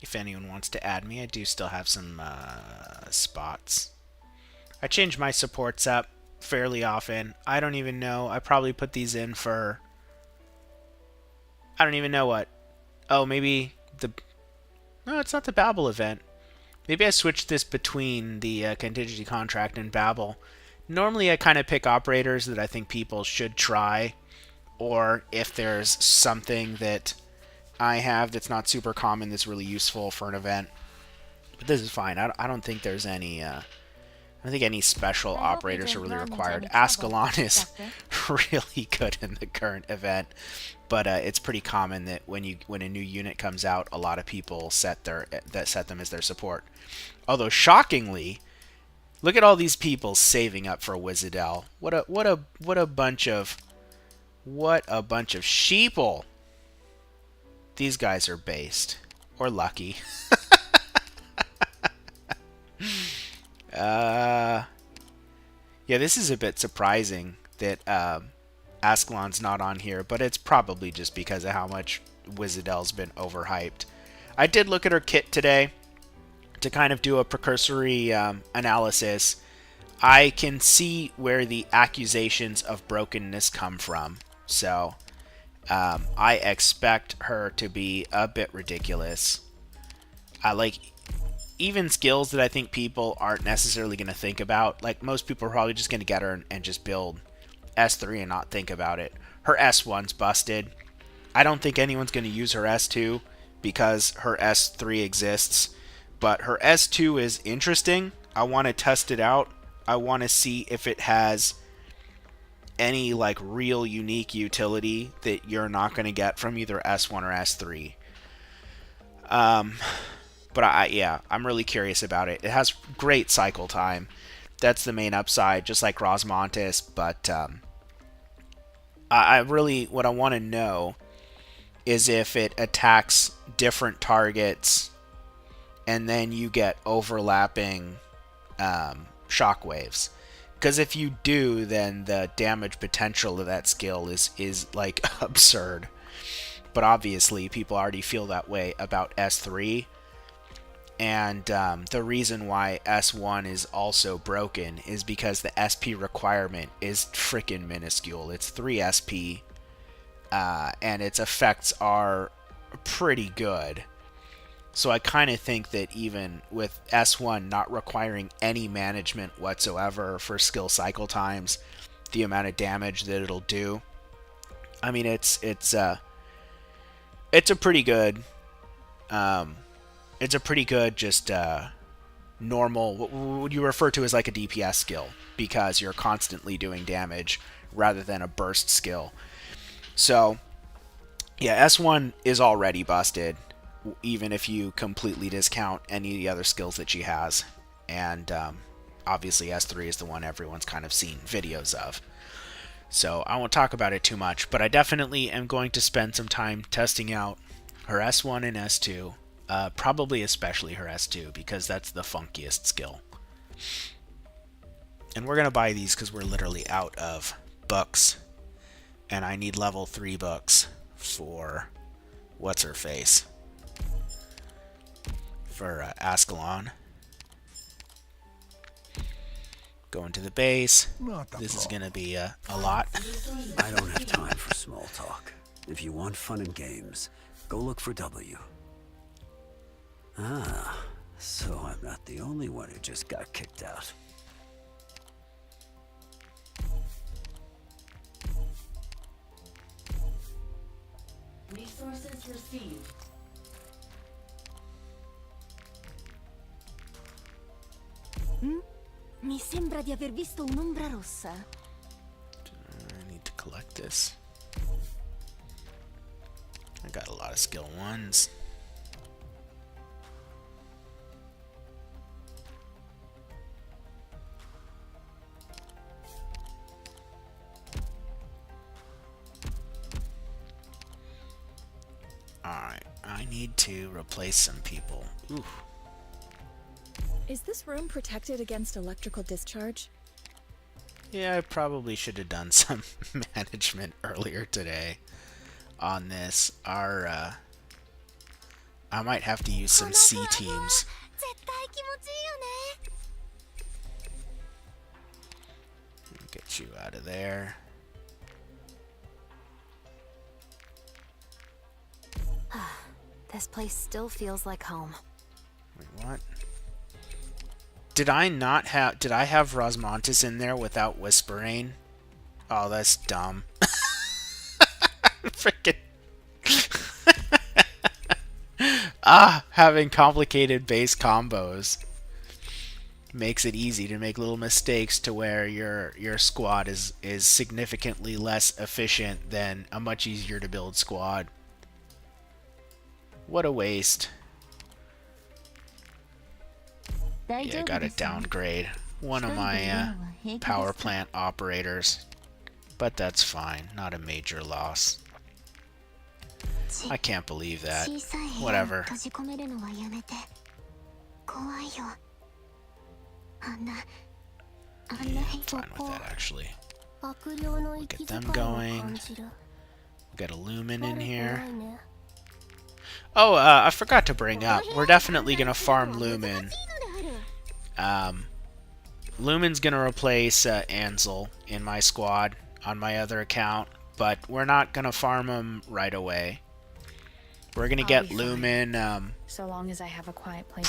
If anyone wants to add me, I do still have some spots. I change my supports up fairly often. I don't even know. I probably put these in for... I don't even know what. Oh, maybe the... No, it's not the Babel event. Maybe I switched this between the contingency contract and Babel. Normally I kind of pick operators that I think people should try, or if there's something that I have that's not super common that's really useful for an event. But this is fine. I don't think there's any... I don't think any special operators are really required. Ascalon is really good in the current event, but it's pretty common that when a new unit comes out, a lot of people set them as their support. Although shockingly, look at all these people saving up for Wizardell. What a bunch of sheeple. These guys are based or lucky. Yeah, this is a bit surprising that Ascalon's not on here, but it's probably just because of how much Wizardell's been overhyped. I did look at her kit today to kind of do a precursory analysis. I can see where the accusations of brokenness come from, so I expect her to be a bit ridiculous. Even skills that I think people aren't necessarily going to think about. Like, most people are probably just going to get her and just build S3 and not think about it. Her S1's busted. I don't think anyone's going to use her S2 because her S3 exists. But her S2 is interesting. I want to test it out. I want to see if it has any, like, real unique utility that you're not going to get from either S1 or S3. But yeah, I'm really curious about it. It has great cycle time. That's the main upside, just like Rosmontis. But I really, what I want to know is if it attacks different targets and then you get overlapping shockwaves. Because if you do, then the damage potential of that skill is like absurd. But obviously, people already feel that way about S3. And the reason why S1 is also broken is because the SP requirement is freaking minuscule. It's 3 SP, and its effects are pretty good. So I kind of think that even with S1 not requiring any management whatsoever for skill cycle times, the amount of damage that it'll do, I mean, it's a pretty good, just normal, what you refer to as like a DPS skill, because you're constantly doing damage rather than a burst skill. So yeah, S1 is already busted, even if you completely discount any of the other skills that she has. And obviously S3 is the one everyone's kind of seen videos of. So I won't talk about it too much, but I definitely am going to spend some time testing out her S1 and S2. Probably especially her S2, because that's the funkiest skill. And we're going to buy these because we're literally out of books. And I need level 3 books for what's-her-face. For Ascalon. Going to the base. This is going to be a lot. I don't have time for small talk. If you want fun and games, go look for W. Ah, so I'm not the only one who just got kicked out. Resources received. Mi sembra di aver visto un'ombra rossa. I need to collect this. I got a lot of skill 1s. Alright, I need to replace some people. Ooh. Is this room protected against electrical discharge? Yeah, I probably should have done some management earlier today on this. I might have to use some C teams. Get you out of there. This place still feels like home. Wait, what? Did I have Rosmontis in there without whispering? Oh, that's dumb. Freaking. Having complicated base combos makes it easy to make little mistakes to where your squad is significantly less efficient than a much easier to build squad. What a waste. Yeah, I gotta downgrade one of my power plant operators. But that's fine. Not a major loss. I can't believe that. Whatever. I'm Fine with that, actually. Look at them going. We got a Lumen in here. Oh, I forgot to bring up. We're definitely gonna farm Lumen. Lumen's gonna replace Ansel in my squad on my other account, but we're not gonna farm him right away. We're gonna get Lumen. So long as I have a quiet place.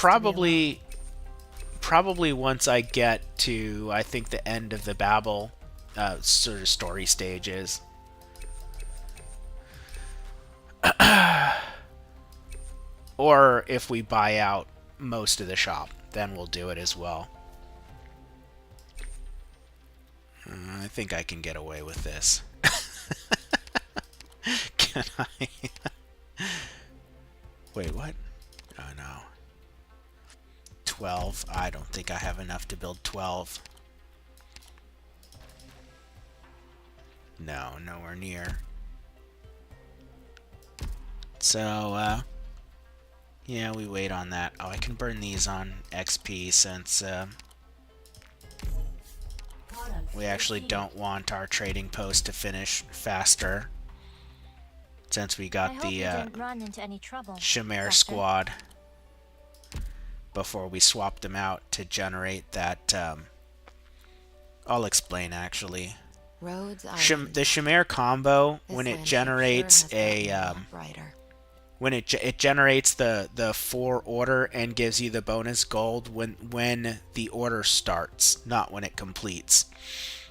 Probably once I get to, I think, the end of the Babel sort of story stages. Or if we buy out most of the shop, then we'll do it as well. I think I can get away with this. Can I? Wait, what? Oh, no. 12. I don't think I have enough to build 12. No, nowhere near. So, yeah, we wait on that. Oh, I can burn these on XP since we actually don't want our trading post to finish faster. Since we I got hope the you didn't run into any trouble, Chimera Doctor. squad before we swapped them out to generate that. I'll explain actually. Roads The Chimera combo, This when it landscape generates sure has a gotten lot brighter. when it generates the 4 order and gives you the bonus gold when the order starts, not when it completes.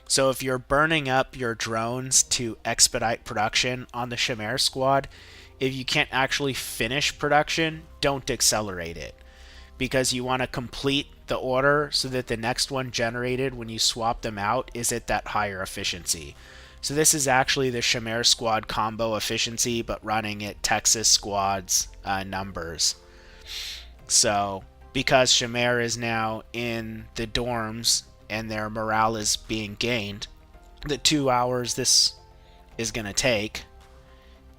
So if you're burning up your drones to expedite production on the Chimera squad, if you can't actually finish production, don't accelerate it, because you want to complete the order so that the next one generated when you swap them out is at that higher efficiency. So this is actually the Chimera squad combo efficiency, but running at Texas squad's numbers. So because Chimera is now in the dorms and their morale is being gained, the 2 hours this is going to take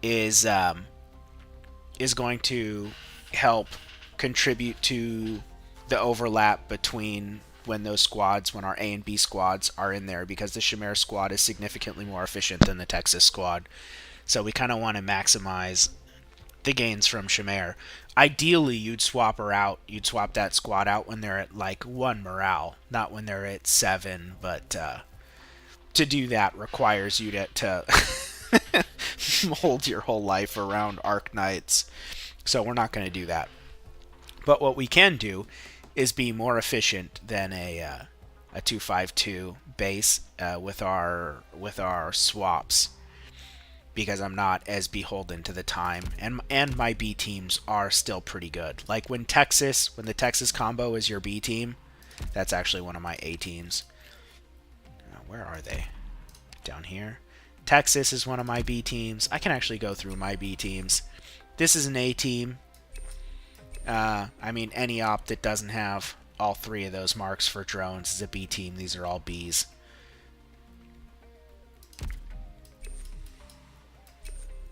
is going to help contribute to the overlap between when our A and B squads are in there, because the Chimera squad is significantly more efficient than the Texas squad. So we kind of want to maximize the gains from Chimera. Ideally, you'd swap that squad out when they're at like 1 morale, not when they're at 7, but to do that requires you to mold your whole life around Arknights. So we're not going to do that. But what we can do is be more efficient than a 252 base with our swaps, because I'm not as beholden to the time, and my B teams are still pretty good. Like when the Texas combo is your B team, that's actually one of my A teams. Where are they? Down here. Texas is one of my B teams. I can actually go through my B teams. This is an A team. I mean, any op that doesn't have all 3 of those marks for drones is a B team. These are all Bs.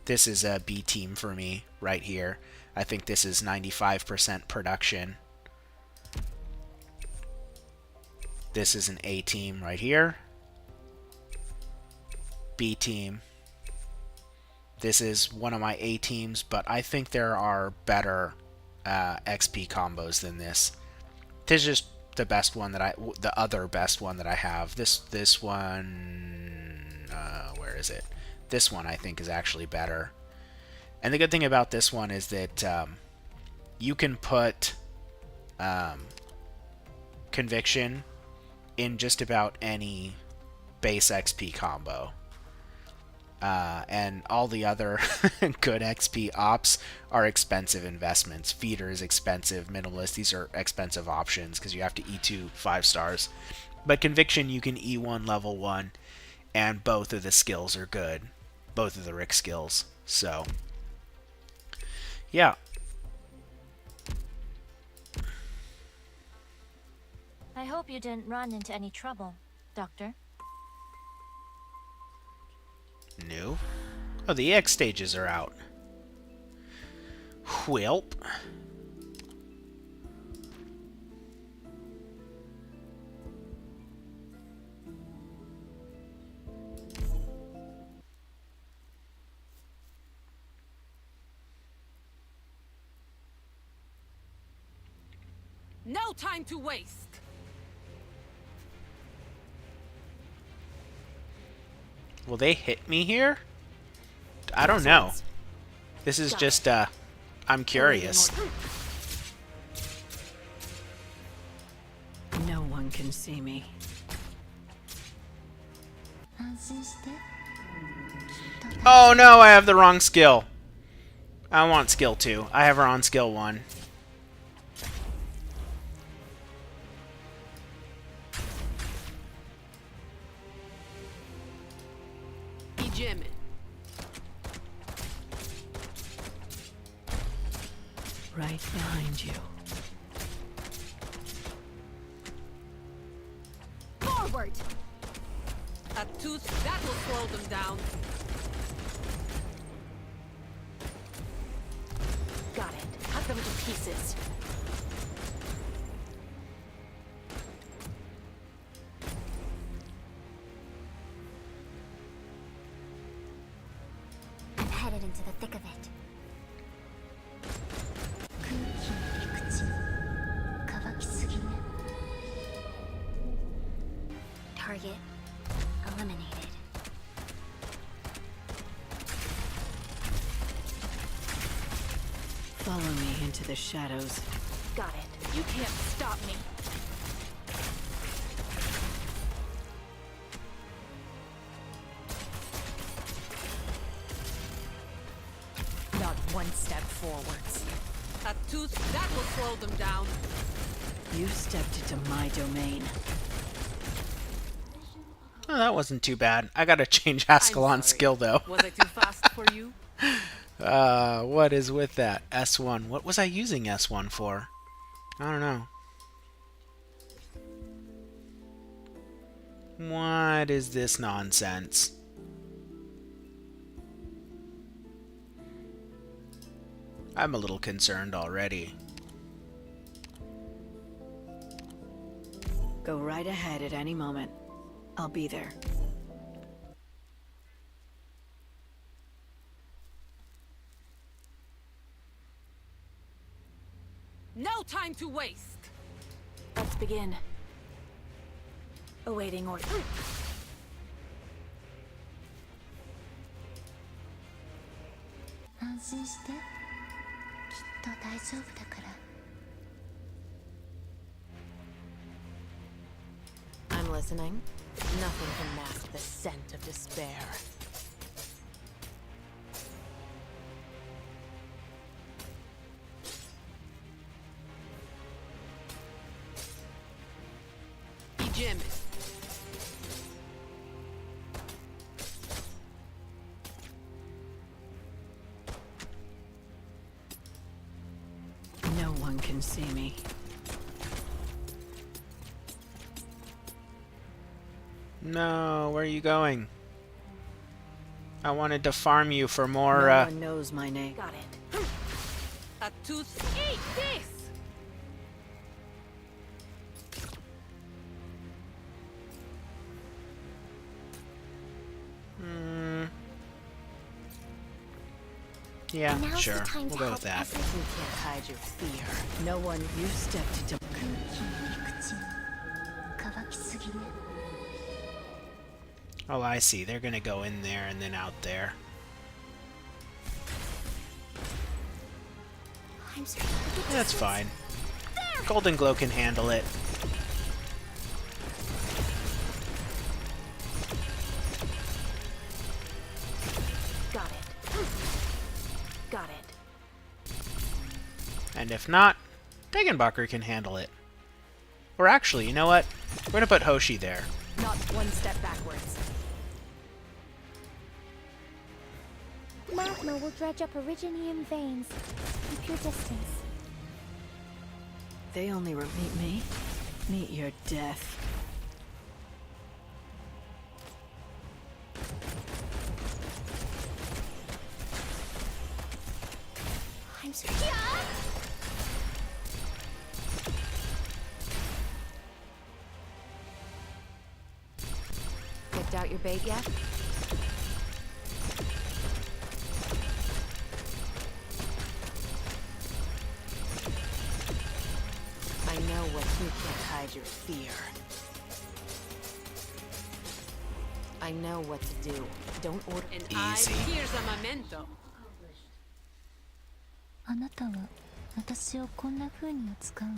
This is a B team for me right here. I think this is 95% production. This is an A team right here. B team. This is one of my A teams, but I think there are better XP combos than this. This is just the best one the other best one that I have. This one, where is it? This one I think is actually better. And the good thing about this one is that you can put conviction in just about any base XP combo. And all the other good XP ops are expensive investments. Feeder is expensive. Minimalist, these are expensive options because you have to E2 5 stars. But Conviction, you can E1 level 1, and both of the skills are good. Both of the Rick skills. So, yeah. I hope you didn't run into any trouble, Doctor. No. Oh, the EX stages are out. Whelp. No time to waste. Will they hit me here? I don't know. This is just, I'm curious. No one can see me. Oh no, I have the wrong skill. I want skill 2. I have her on skill 1. Jamming. Right behind you. Forward. A tooth that will slow slow them down. Got it. Cut them to pieces. I'm headed into the thick of it. Target eliminated. Follow me into the shadows. Got it. You can't stop me. Not one step forwards. A tooth that will slow them down. You stepped into my domain. Oh, that wasn't too bad. I gotta change I'm Ascalon's sorry. skill though. Was I too fast for you? What is with that? S1. What was I using S1 for? I don't know. What is this nonsense? I'm a little concerned already. Go right ahead at any moment. I'll be there. No time to waste. Let's begin. Awaiting order. 安心して。きっと大丈夫だから。 I'm listening. Nothing can mask the scent of despair. Be jamming. No one can see me. No, where are you going? I wanted to farm you for more, No one knows my name. Got it. A tooth. Eat this. Yeah, Now's sure. the time We'll to go help with that. everyone. You can't hide your fear. No one. You stepped into. 口乾きすぎね。 Oh, I see. They're gonna go in there and then out there. I'm sorry. That's fine. Golden Glow can handle it. Got it. Got it. And if not, Degenbacher can handle it. Or actually, you know what? We're gonna put Hoshi there. Not one step backwards. Magma will dredge up originium veins. Keep your distance. They only meet me. Meet your death. I'm sorry. Picked out your bait yet? I know what you can't hide your fear. I know what to do. Don't order. And Easy. here's a memento. あなたは私をこんな風に扱うの？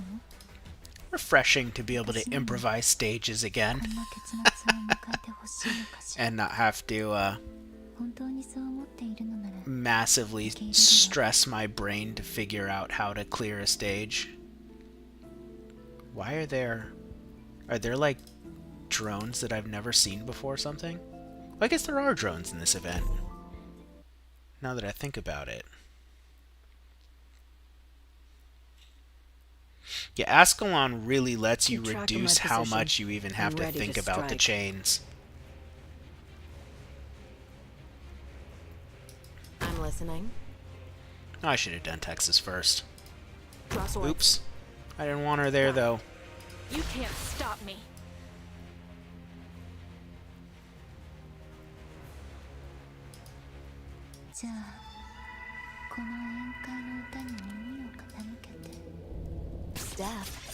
Refreshing to be able to improvise stages again こんな結末を迎えてほしいのかしら。 and not have to 本当にそう思っているのなら。 massively stress my brain to figure out how to clear a stage. Why are there like drones that I've never seen before or something? Well, I guess there are drones in this event. Now that I think about it. Yeah, Ascalon really lets you Keep track of my reduce how position. much you even have I'm to ready think to about the strike. chains. listening. Oh, I should have done Texas first. Draw sword. Oops. I didn't want her there, though. You can't stop me. じゃあこの宴会の歌に耳を傾けて Steph.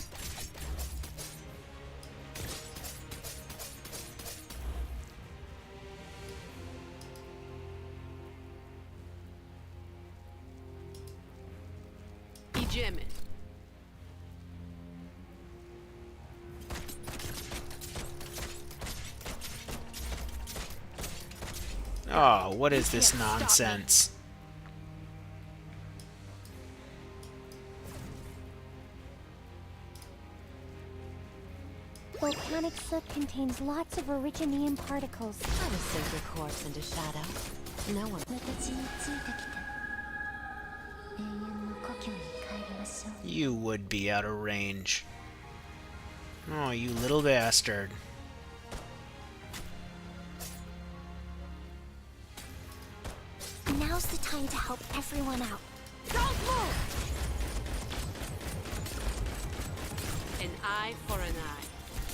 Idziemy. Oh, what is this nonsense? Volcanic soot contains lots of originium particles. Try to sink your corpse into shadow. No one. 私についてきて永遠の故郷に帰りましょう You would be out of range. Oh, you little bastard. Now's the time to help everyone out. Don't move! An eye for an eye.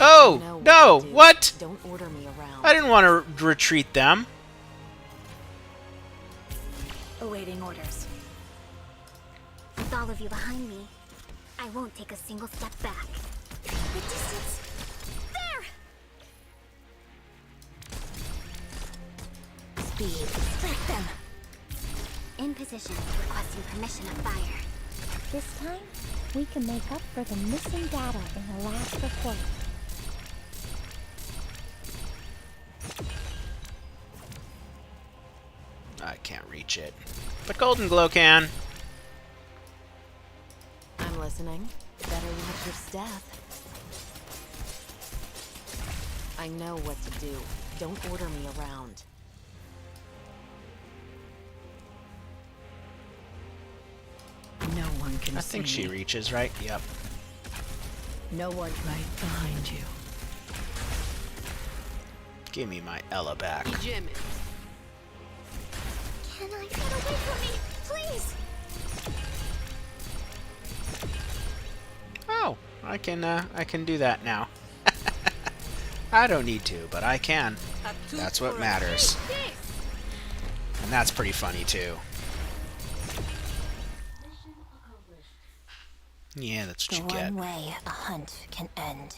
Oh, Know no! to do. What? Don't order me around. I didn't want to retreat them. Awaiting orders. With all of you behind me, I won't take a single step back. The distance! There! Speed. Strike them! In position, requesting permission to fire. This time, we can make up for the missing data in the last report. I can't reach it. But Golden Glow can. I'm listening. Better watch your step. I know what to do. Don't order me around. No one can I think see she me. reaches, right? Yep. No one right behind you. Give me my Ella back. Idziemy. Can I get away from me? Please! Oh, I can do that now. I don't need to, but I can. A tooth That's what for a- matters. Take this! And that's pretty funny, too. Yeah, that's what you get. way a hunt can end.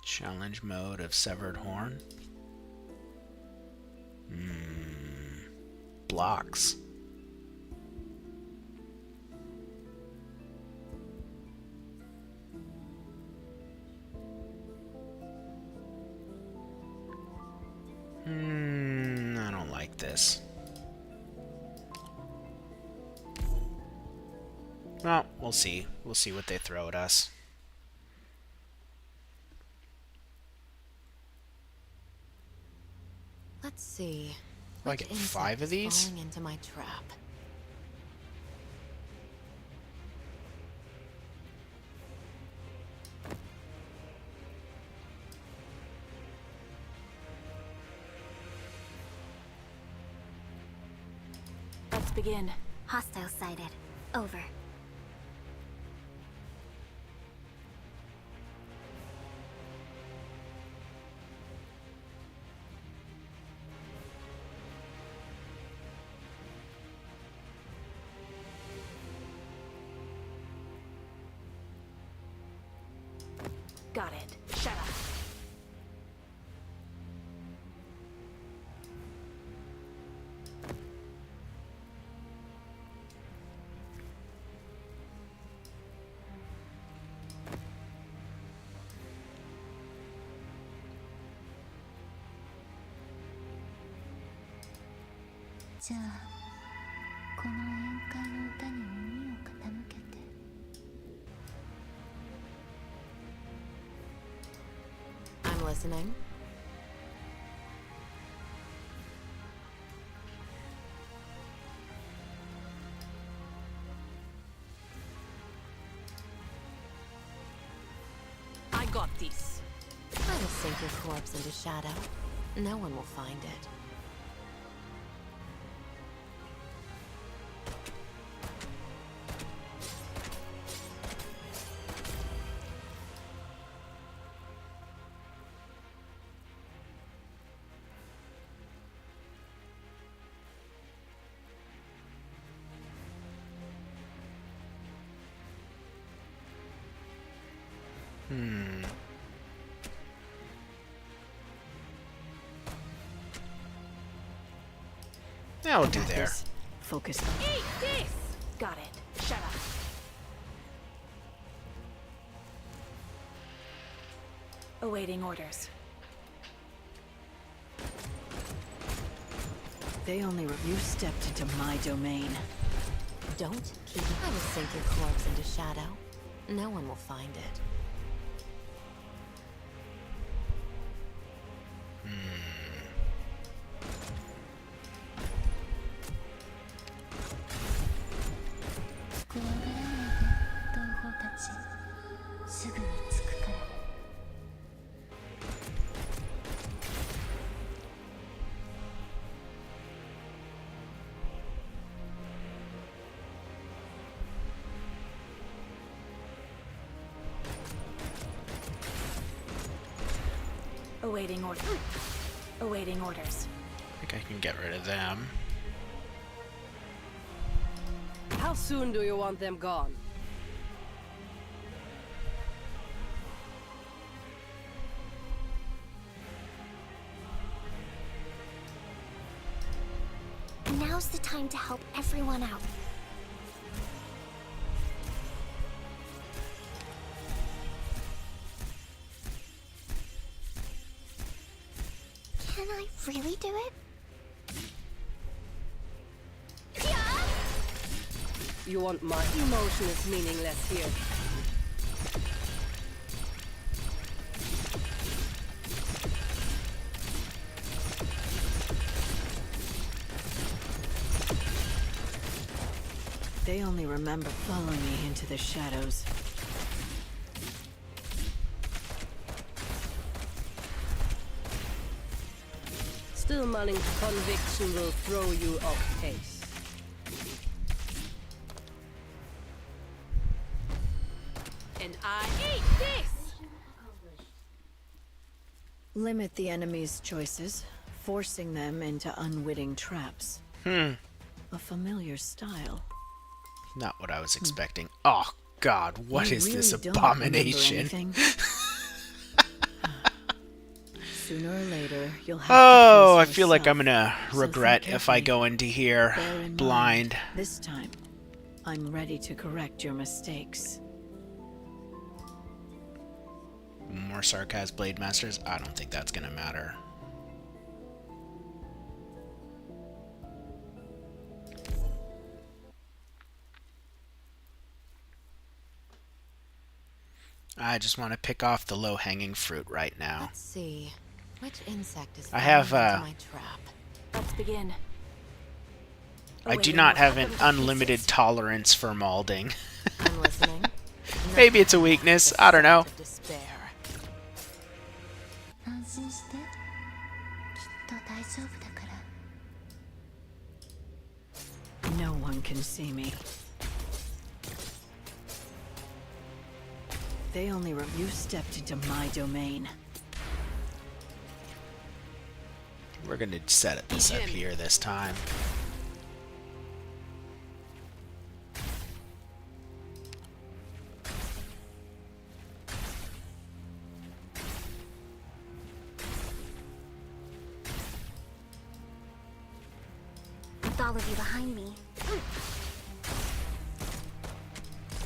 Challenge mode of Severed Horn. Blocks. I don't like this. Well, we'll see. We'll see what they throw at us. Let's see. Do I Which get insect 5 of is these? falling into my trap. Let's begin. Hostile sighted. Over. Got it. Shut up.「じゃあこの宴会の歌に耳を傾けて」 I'm listening. I got this. Try to sink your corpse into shadow. No one will find it. That'll do there. Focus. Eat this! Got it. Shut up. Awaiting orders. They only you stepped into my domain. Don't keep. I will sink your corpse into shadow. No one will find it. Awaiting orders. Awaiting orders. I think I can get rid of them. How soon do you want them gone? Now's the time to help everyone out. Can I really do it? You want my emotion is meaningless here. They only remember following me into the shadows. Still manning conviction will throw you off pace. And I eat this! Limit the enemy's choices, forcing them into unwitting traps. A familiar style. Not what I was expecting. Oh God, what You is really this don't remember abomination? anything. Sooner or later, you'll have Oh, to I face feel like yourself. I'm gonna So regret think if I carefully. go into here Bear in blind. mind, this time, I'm ready to correct your mistakes. More Sarkaz Blade Masters? I don't think that's gonna matter. I just want to pick off the low-hanging fruit right now. Let's see. Which insect is I have, falling into my trap? Let's begin. I do Awaiting not have orders. an unlimited tolerance for malding. I'm listening. Maybe it's a weakness. I don't know. Despair. 安心してきっと大丈夫だから No one can see me. They only you stepped into my domain. We're gonna set this up here this time. With all of you behind me.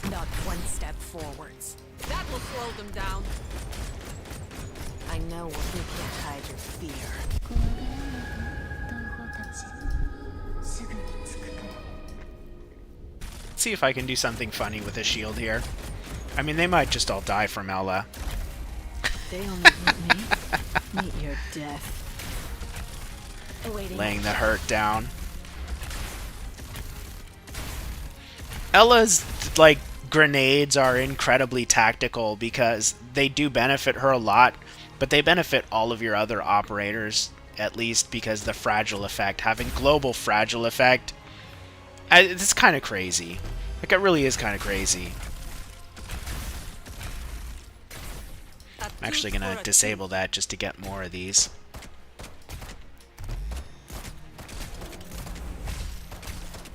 Not one step forwards. That will slow them down. I know what you can't hide your fear. 怖がらないで同胞たちすぐに着くから Let's see if I can do something funny with a shield here. I mean, they might just all die from Ella. They only meet me. Meet your death. Awaiting. Laying the hurt down. Ella's, like, grenades are incredibly tactical because they do benefit her a lot But they benefit all of your other operators, at least because the fragile effect, having global fragile effect, it's kind of crazy. Like, it really is kind of crazy. I'm actually going to disable that just to get more of these.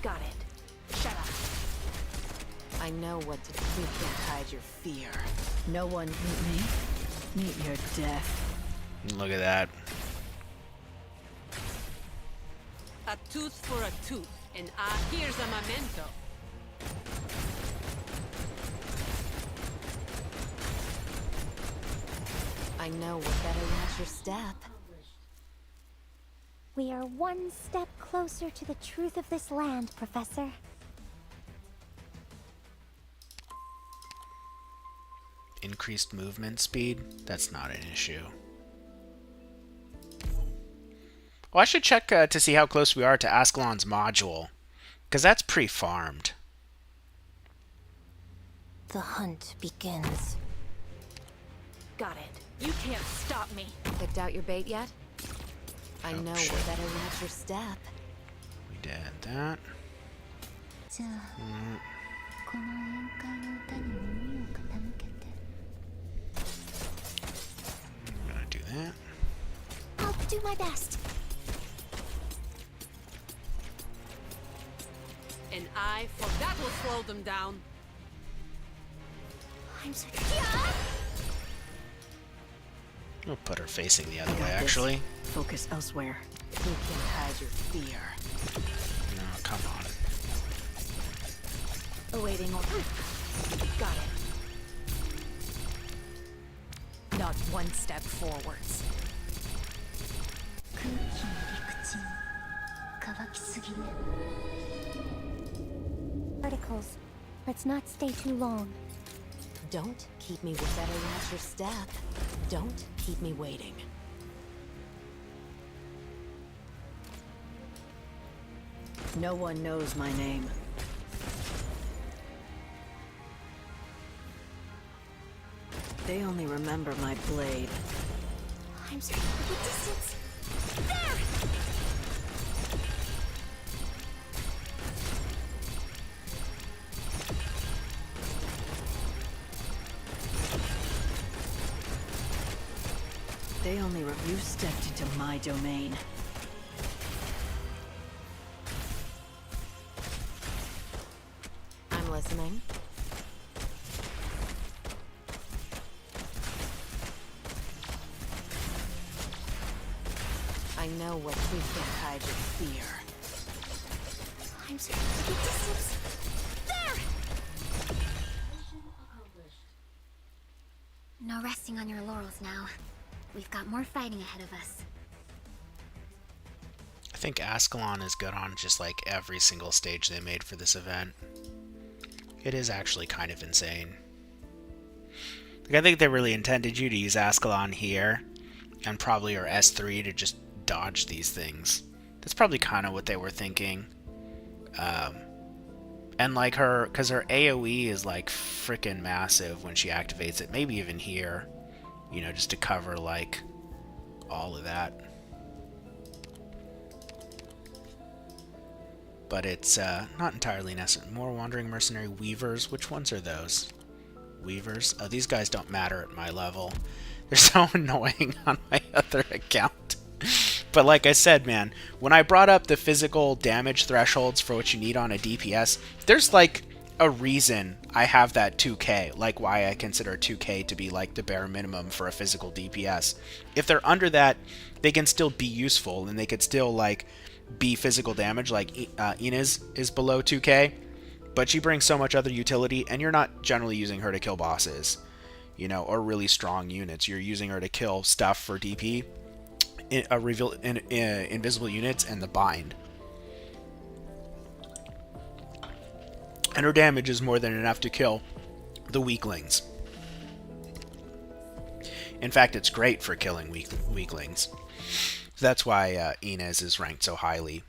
Got it. Shut up. I know what to do. You can't hide your fear. No one meet me. Meet your death. Look at that. A tooth for a tooth, and here's a memento. I know what better match your step. We are one step closer to the truth of this land, Professor. Increased movement speed? That's not an issue. Well, I should check to see how close we are to Ascalon's module, because that's pre-farmed. The hunt begins. Got it. You can't stop me. Picked out your bait yet? I know shit. what better match your step. We did that. じゃあ、この宴会の歌に耳を傾けて。 I'm gonna do that. I'll do my best. An eye for that will slow them down. I'm so. We'll put her facing the other I got way, this. actually. Focus elsewhere. You can't hide your fear. No, come on. Awaiting order. Got it. Not one step forwards. 空気の陸地に乾きすぎね。 Articles. Let's not stay too long. Don't keep me with better match your step. Don't keep me waiting. No one knows my name. They only remember my blade. I'm sorry for the distance. There! They only you stepped into my domain. I'm listening. I know what you can't hide your fear. I'm sorry for the distance. There! No resting on your laurels now. We've got more fighting ahead of us. I think Ascalon is good on just like every single stage they made for this event. It is actually kind of insane. Like, I think they really intended you to use Ascalon here, and probably your S3 to just dodge these things. That's probably kind of what they were thinking. And like her, because her AoE is like freaking massive when she activates it, maybe even here, you know, just to cover like all of that. But it's not entirely necessary. More Wandering Mercenary Weavers. Which ones are those? Weavers? Oh, these guys don't matter at my level. They're so annoying on my other account. But like I said, man, when I brought up the physical damage thresholds for what you need on a DPS, there's like a reason I have that 2k, like why I consider 2k to be like the bare minimum for a physical DPS. If they're under that, they can still be useful, and they could still like be physical damage, like Inez is below 2k, but she brings so much other utility, and you're not generally using her to kill bosses, you know, or really strong units. You're using her to kill stuff for DP, invisible units, and the bind. And her damage is more than enough to kill the weaklings. In fact, it's great for killing weaklings. So that's why Inez is ranked so highly.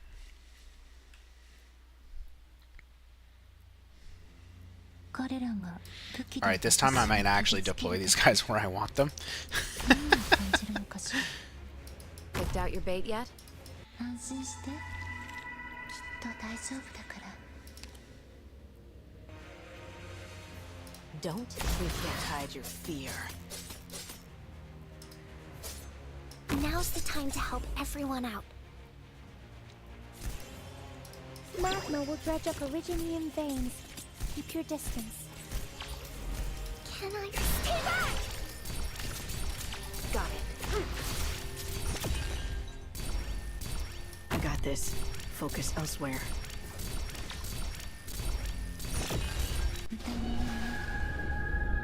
Alright, this time I might actually deploy these guys where I want them. picked out your bait yet? 安心して。きっと大丈夫だから。Don't we can't hide your fear. Now's the time to help everyone out. Magma will dredge up Originium veins. Keep your distance. Can I stay back? Got it. I got this. Focus elsewhere.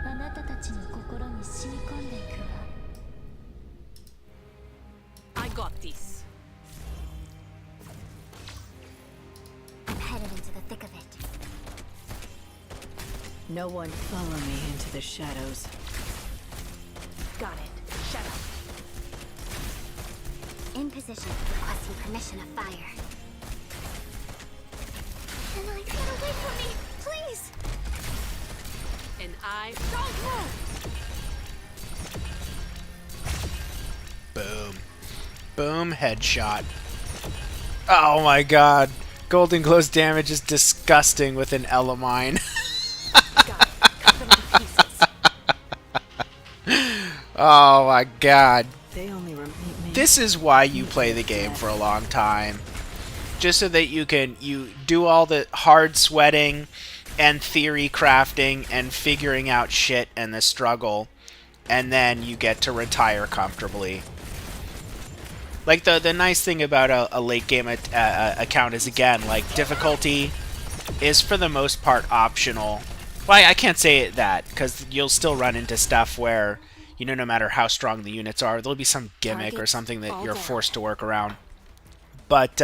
あなたたちの心に染み込んでいくわ。I got this. I'm headed into the thick of it. No one follow me into the shadows. Got it. Shut up. In position, requesting permission of fire. Can I get away from me, please? And I don't move. Boom. Boom, headshot. Oh my god. Golden Glow's damage is disgusting with an Elamine. Got it. Cut them to pieces. Oh my god. They only meet me. This is why you play the game for a long time. Just so that you do all the hard sweating and theory crafting and figuring out shit and the struggle, and then you get to retire comfortably. Like, the nice thing about a late game account is, again, like, difficulty is for the most part optional. Well, I can't say that, because you'll still run into stuff where, you know, no matter how strong the units are, there'll be some gimmick or something that you're forced to work around. But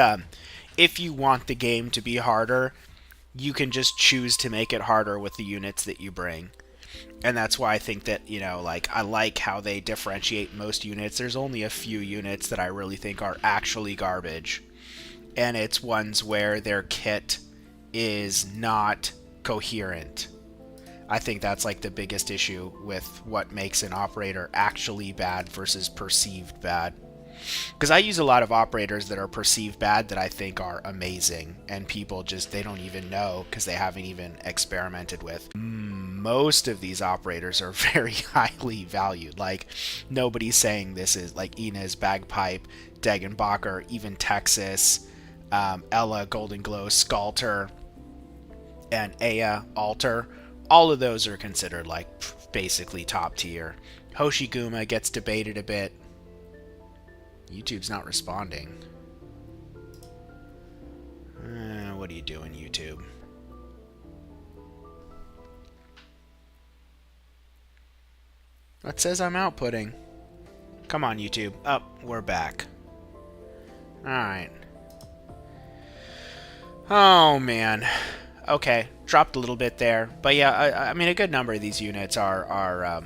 if you want the game to be harder, you can just choose to make it harder with the units that you bring. And that's why I think that, you know, like, I like how they differentiate most units. There's only a few units that I really think are actually garbage. And it's ones where their kit is not coherent. I think that's, like, the biggest issue with what makes an operator actually bad versus perceived bad. Because I use a lot of operators that are perceived bad that I think are amazing, and people just, they don't even know because they haven't even experimented with. Most of these operators are very highly valued. Like, nobody's saying this is, like, Ina's Bagpipe, Degenbacher, even Texas, Ella, Golden Glow, Skalter, and Aya, Alter. All of those are considered, like, basically top tier. Hoshiguma gets debated a bit. YouTube's not responding. What are you doing, YouTube? It says I'm outputting. Come on, YouTube. Oh, we're back. Alright. Oh, man. Okay, dropped a little bit there. But yeah, I mean, a good number of these units are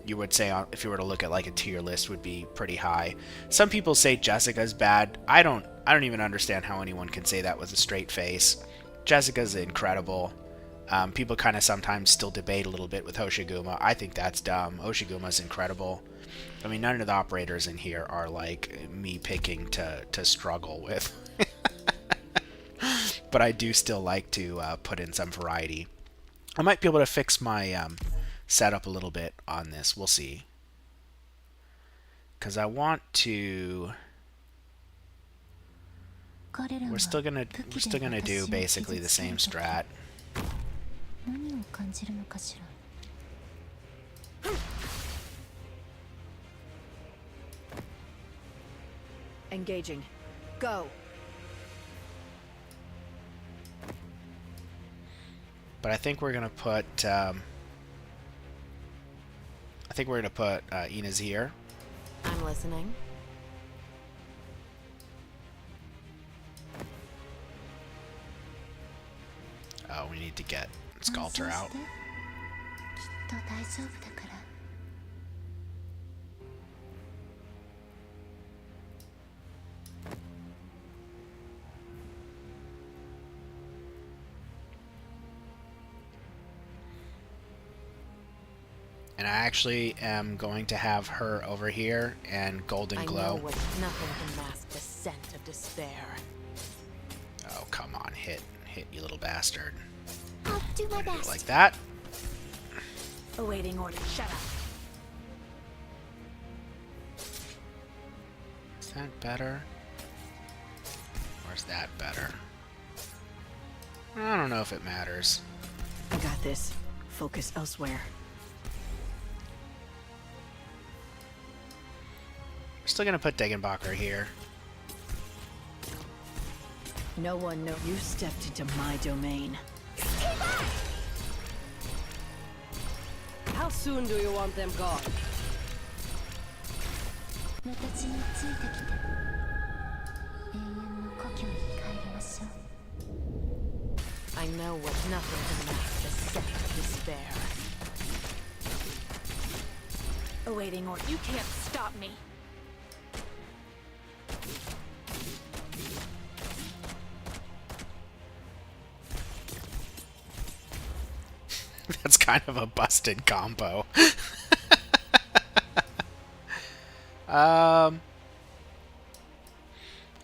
you would say, if you were to look at like a tier list, would be pretty high. Some people say Jessica's bad. I don't even understand how anyone can say that with a straight face. Jessica's incredible. People kind of sometimes still debate a little bit with Hoshiguma. I think that's dumb. Hoshiguma's incredible. I mean, none of the operators in here are like me picking to struggle with. But I do still like to put in some variety. I might be able to fix my setup a little bit on this. We'll see. Because I want to... We're still gonna do basically the same strat. Engaging. Go. But I think we're gonna put Ina's here. I'm listening. Oh, we need to get Skalter out. And I actually am going to have her over here and Golden I know Glow. what nothing can mask the scent of despair. Oh, come on, hit, you little bastard. I'll do my Do it best. like that. Awaiting order. Shut up. Is that better? Or is that better? I don't know if it matters. I got this. Focus elsewhere. We're still gonna put Degenbacher here. No one knows you stepped into my domain. How soon do you want them gone? 私についてきて永遠の故郷に帰りましょう I know what nothing can mask the scent of despair. Awaiting order. You can't stop me. That's kind of a busted combo.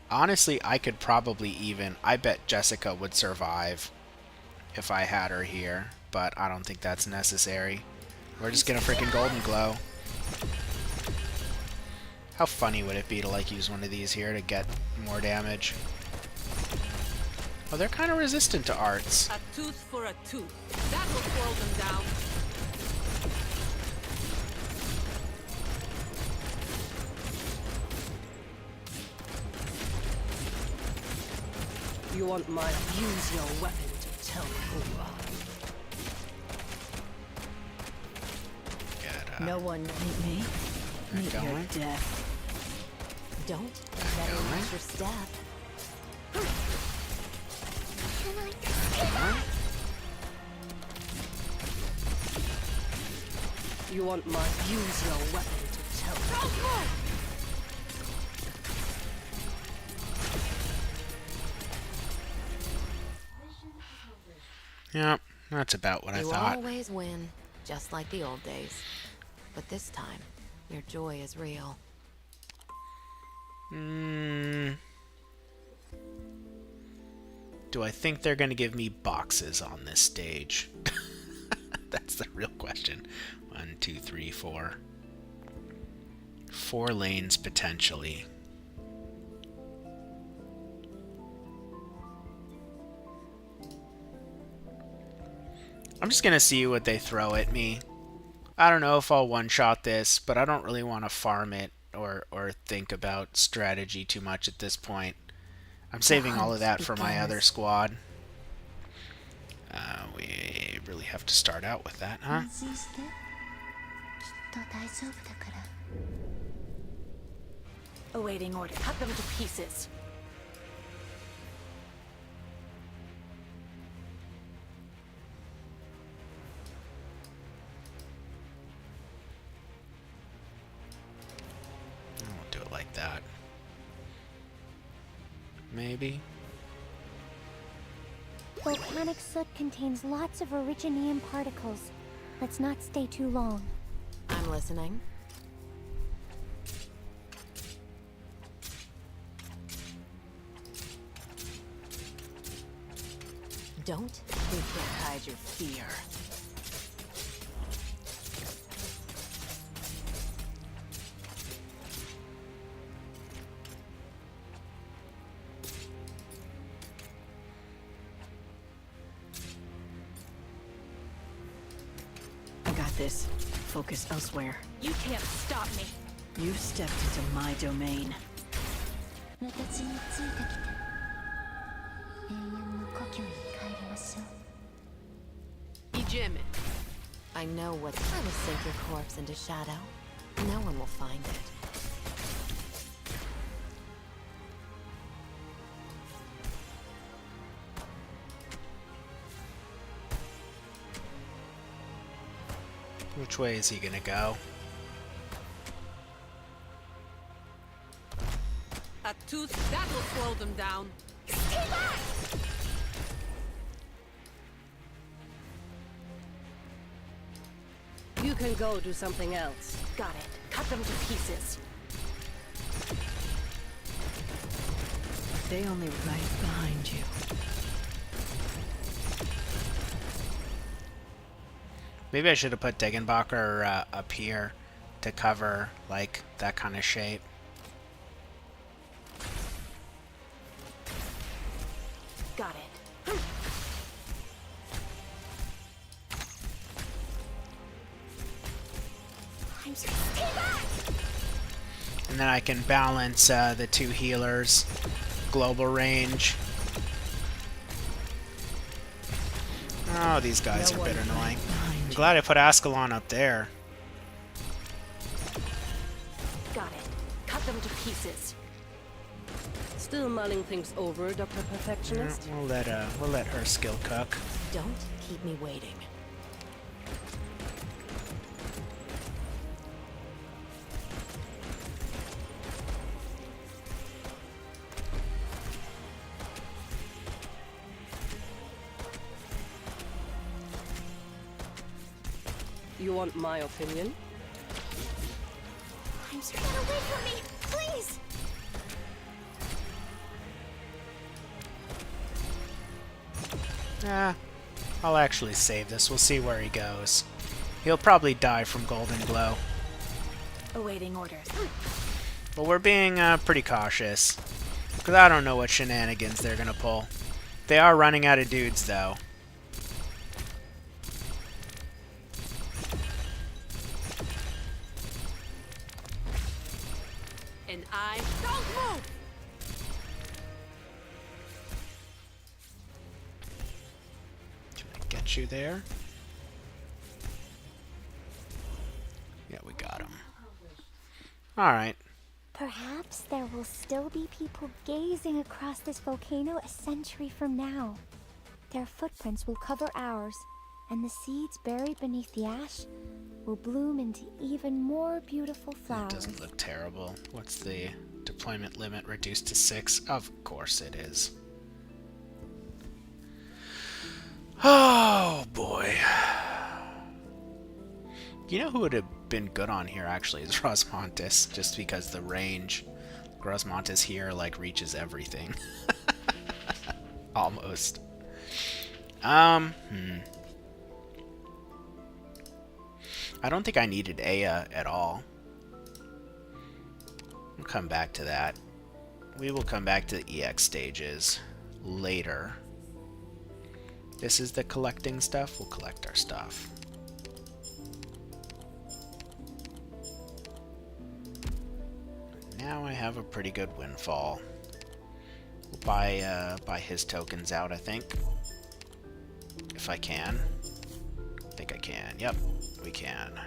Honestly, I could probably even... I bet Jessica would survive if I had her here, but I don't think that's necessary. We're just gonna freaking Golden Glow. How funny would it be to, like, use one of these here to get more damage? Oh, they're kind of resistant to arts. A tooth for a tooth. That will slow them down. You want my... Use your weapon to tell me who you are. Get, No one meet me. Meet your going. death. Don't let going. him reach your step. You want my... Use your weapon to tell me who you are. Yep, that's about what I You thought. always win, just like the old days. But this time, your joy is real. Do I think they're going to give me boxes on this stage? That's the real question. 1, 2, 3, 4. 4 lanes potentially. I'm just going to see what they throw at me. I don't know if I'll one-shot this, but I don't really want to farm it or think about strategy too much at this point. I'm saving all of that for my other squad. We really have to start out with that, huh? 安心してきっと大丈夫だから Awaiting order. Cut them to pieces. I won't do it like that. Maybe. Volcanic soot contains lots of originium particles. Let's not stay too long. I'm listening. Don't you can't hide your fear. I got this. Focus elsewhere. You can't stop me. You stepped into my domain. 私についてきて永遠の故郷に帰りましょう Ejemy. I know what I will sink your corpse into shadow. No one will find it. Which way is he gonna go? A tooth that will slow them down. You You can go do something else. Got it. Cut them to pieces. They only right behind you. Maybe I should have put Degenbacher up here to cover, like, that kind of shape. Got it. I'm so stay back! And then I can balance the two healers. Global range. Oh, these guys are a bit annoying. I'm glad I put Ascalon up there. Got it. Cut them to pieces. Still mulling things over, Dr. Perfectionist? We'll let her skill cook. Don't keep me waiting. You want my opinion? I'm so get away from me! Please! I'll actually save this. We'll see where he goes. He'll probably die from Golden Glow. Awaiting orders. But we're being pretty cautious. Because I don't know what shenanigans they're going to pull. They are running out of dudes, though. And I don't move! Can I get you there? Yeah, we got him. Alright. Perhaps there will still be people gazing across this volcano a century from now. Their footprints will cover ours, and the seeds buried beneath the ash will bloom into even more beautiful flowers. That doesn't look terrible. What's the deployment limit reduced to 6? Of course it is. Oh boy. You know who would have been good on here actually is Rosmontis, just because the range. Rosmontis here like reaches everything. Almost. I don't think I needed Aya at all. We'll come back to that. We will come back to the EX stages later. This is the collecting stuff. We'll collect our stuff. Now I have a pretty good windfall. We'll buy his tokens out, I think. If I can. I think I can. Yep, we can.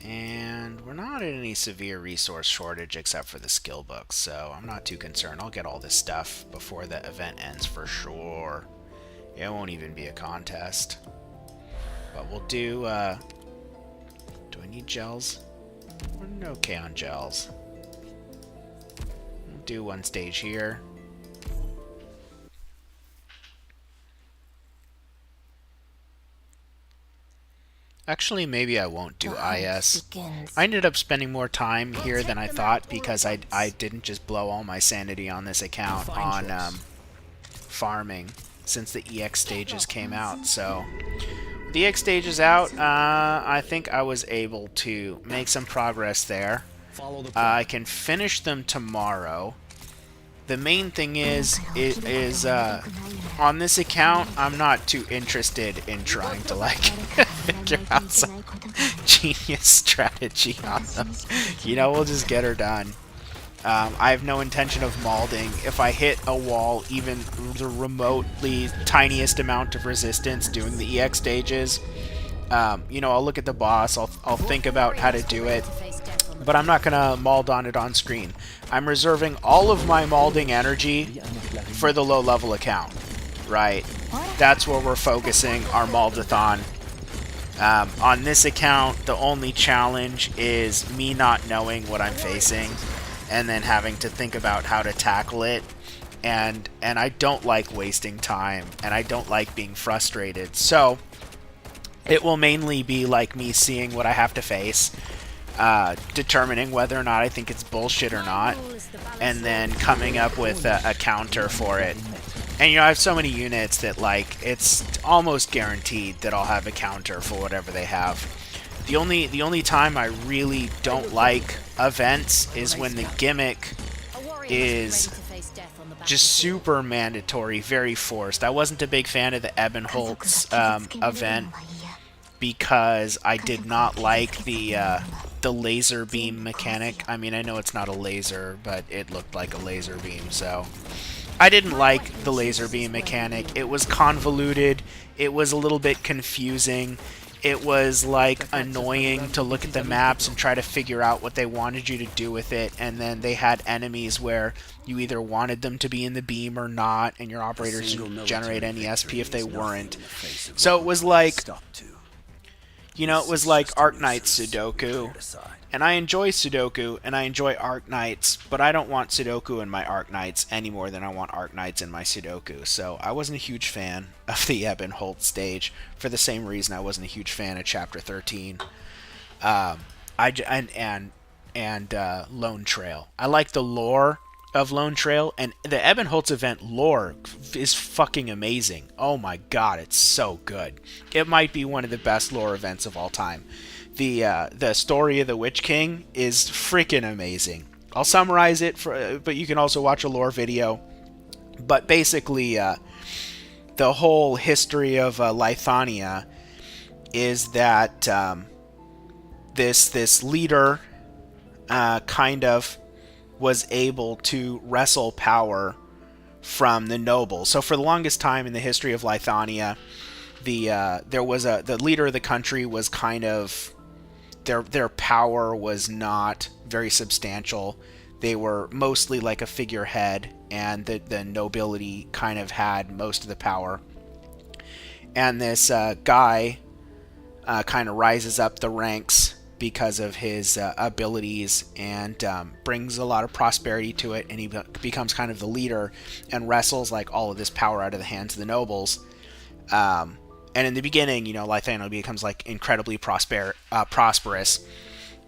And we're not in any severe resource shortage except for the skill books, so I'm not too concerned. I'll get all this stuff before the event ends for sure. It won't even be a contest. But we'll do, do I need gels? We're doing okay on gels. We'll do one stage here. Actually, maybe I won't do IS. I ended up spending more time here than I thought because I didn't just blow all my sanity on this account on farming since the EX stages came out. So, the EX stages out, I think I was able to make some progress there. I can finish them tomorrow. The main thing is on this account, I'm not too interested in trying to like figure out some genius strategy on them. You know, we'll just get her done. I have no intention of malding. If I hit a wall, even the remotely tiniest amount of resistance doing the EX stages, you know, I'll look at the boss, I'll think about how to do it, but I'm not gonna mald on it on screen. I'm reserving all of my malding energy for the low level account, right? That's where we're focusing our maldathon. On this account, the only challenge is me not knowing what I'm facing and then having to think about how to tackle it. And I don't like wasting time, and I don't like being frustrated. So, It will mainly be like me seeing what I have to face, determining whether or not I think it's bullshit or not, and then coming up with a counter for it. And, you know, I have so many units that, like, it's almost guaranteed that I'll have a counter for whatever they have. The only time I really don't like events is when the gimmick is just super mandatory, very forced. I wasn't a big fan of the Ebenholtz event because I did not like the laser beam mechanic. I mean, I know it's not a laser, but it looked like a laser beam, so I didn't like the laser beam mechanic. It was convoluted. It was a little bit confusing. It was, like, annoying to look at the maps and try to figure out what they wanted you to do with it, and then they had enemies where you either wanted them to be in the beam or not, and your operators didn't generate any SP if they weren't. So it was like, you know, it was like Arknights Sudoku. And I enjoy Sudoku, and I enjoy Arknights, but I don't want Sudoku in my Arknights any more than I want Arknights in my Sudoku. So I wasn't a huge fan of the Ebenholtz stage for the same reason I wasn't a huge fan of Chapter 13. And Lone Trail. I like the lore of Lone Trail, and the Ebenholtz event lore is fucking amazing. Oh my god, it's so good. It might be one of the best lore events of all time. The story of the Witch King is freaking amazing. I'll summarize it, but you can also watch a lore video. But basically, the whole history of Lithania is that this leader kind of was able to wrestle power from the nobles. So for the longest time in the history of Lithania, the leader of the country was kind of their power was not very substantial. They were mostly like a figurehead, and the nobility kind of had most of the power. And this guy kind of rises up the ranks because of his abilities, and brings a lot of prosperity to it, and he becomes kind of the leader and wrestles like all of this power out of the hands of the nobles. And in the beginning, you know, Lithania becomes like incredibly prosperous,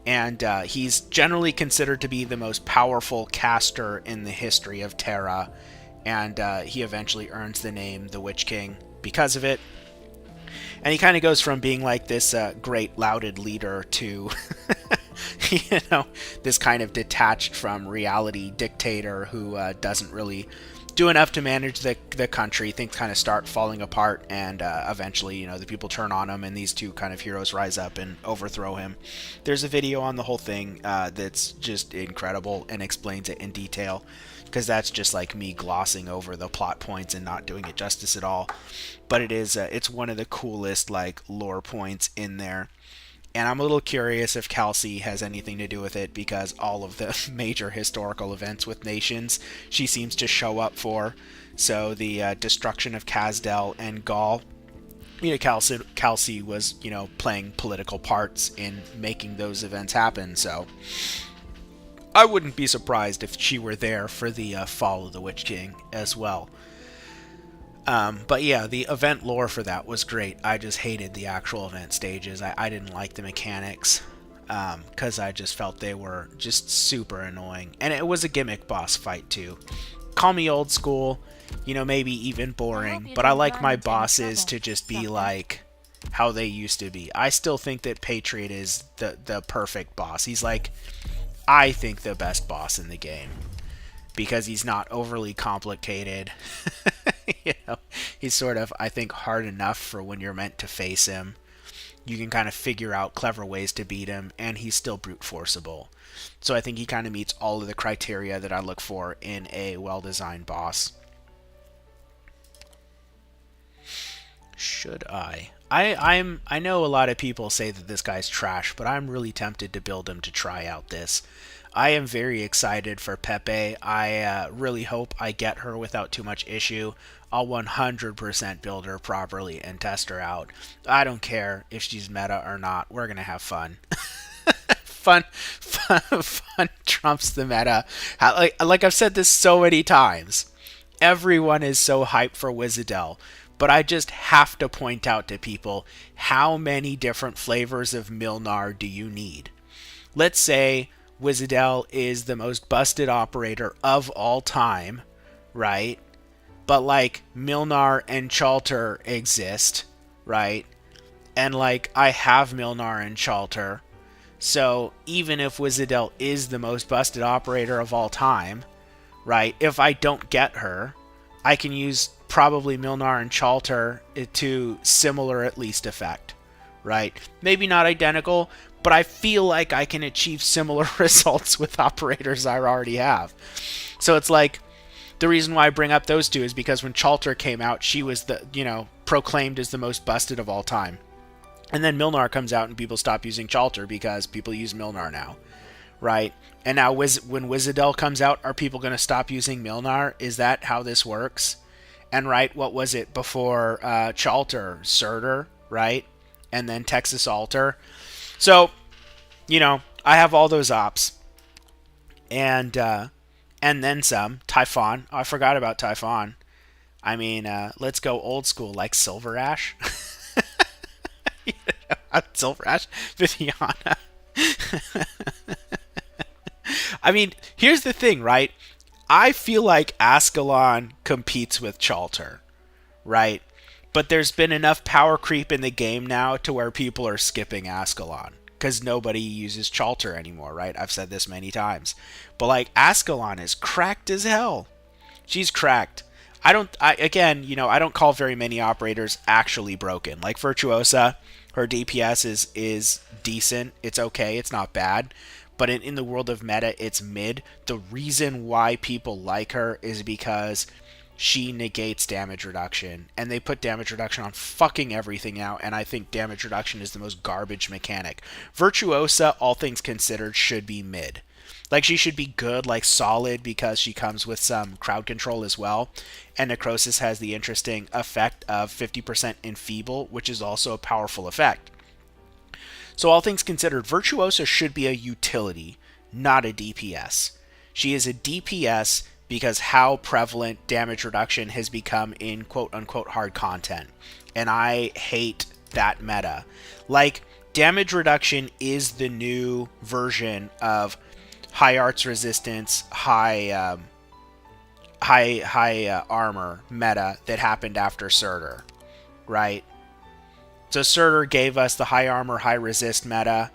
and he's generally considered to be the most powerful caster in the history of Terra, and he eventually earns the name the Witch King because of it. And he kind of goes from being like this great lauded leader to, you know, this kind of detached from reality dictator who doesn't really do enough to manage the country. Things kind of start falling apart, and eventually, you know, the people turn on him, and these two kind of heroes rise up and overthrow him. There's a video on the whole thing that's just incredible and explains it in detail, because that's just like me glossing over the plot points and not doing it justice at all. But it is it's one of the coolest like lore points in there. And I'm a little curious if Kelsey has anything to do with it, because all of the major historical events with nations she seems to show up for. So the destruction of Kazdel and Gaul, you know, Kelsey was, you know, playing political parts in making those events happen. So I wouldn't be surprised if she were there for the fall of the Witch King as well. But yeah, the event lore for that was great. I just hated the actual event stages. I didn't like the mechanics, because I just felt they were just super annoying. And it was a gimmick boss fight too. Call me old school, you know, maybe even boring, but I like my bosses to just be like how they used to be. I still think that Patriot is the perfect boss. He's like, I think, the best boss in the game, because he's not overly complicated. You know, he's sort of, I think, hard enough for when you're meant to face him. You can kind of figure out clever ways to beat him, and he's still brute forceable. So I think he kind of meets all of the criteria that I look for in a well-designed boss. Should I know a lot of people say that this guy's trash, but I'm really tempted to build him to try out this. I am very excited for Pepe. I really hope I get her without too much issue. I'll 100% build her properly and test her out. I don't care if she's meta or not. We're going to have fun. Fun trumps the meta. Like I've said this so many times. Everyone is so hyped for Wizardel. but I just have to point out to people, how many different flavors of Milnar do you need? Let's say Wizardel is the most busted operator of all time, right? But like Milnar and Chalter exist, right? And like I have Milnar and Chalter. So even if Wizardel is the most busted operator of all time, right? If I don't get her, I can use probably Milnar and Chalter to similar at least effect, right? Maybe not identical, but I feel like I can achieve similar results with operators I already have. So it's like, the reason why I bring up those two is because when Chalter came out, she was the, proclaimed as the most busted of all time. And then Milnar comes out and people stop using Chalter because people use Milnar now, right? And now when Wizardel comes out, are people going to stop using Milnar? Is that how this works? And right, what was it before Chalter? Surtur, right? And then Texas Alter. So, I have all those ops. And then some. Typhon. Oh, I forgot about Typhon. I mean, let's go old school, like Silver Ash. Silver Ash, Viviana. I mean, here's the thing, right? I feel like Ascalon competes with Chalter, right? But there's been enough power creep in the game now to where people are skipping Ascalon because nobody uses Chalter anymore, right? I've said this many times. But like Ascalon is cracked as hell. She's cracked. I don't call very many operators actually broken. Like Virtuosa, her DPS is decent. It's okay. It's not bad. But in the world of meta, it's mid. The reason why people like her is because she negates damage reduction. And they put damage reduction on fucking everything now. And I think damage reduction is the most garbage mechanic. Virtuosa, all things considered, should be mid. Like, she should be good, like solid, because she comes with some crowd control as well. And Necrosis has the interesting effect of 50% enfeeble, which is also a powerful effect. So all things considered, Virtuosa should be a utility, not a DPS. She is a DPS because how prevalent damage reduction has become in quote-unquote hard content. And I hate that meta. Like, damage reduction is the new version of high arts resistance, high armor meta that happened after Surtur, right? So Surtur gave us the high armor, high resist meta,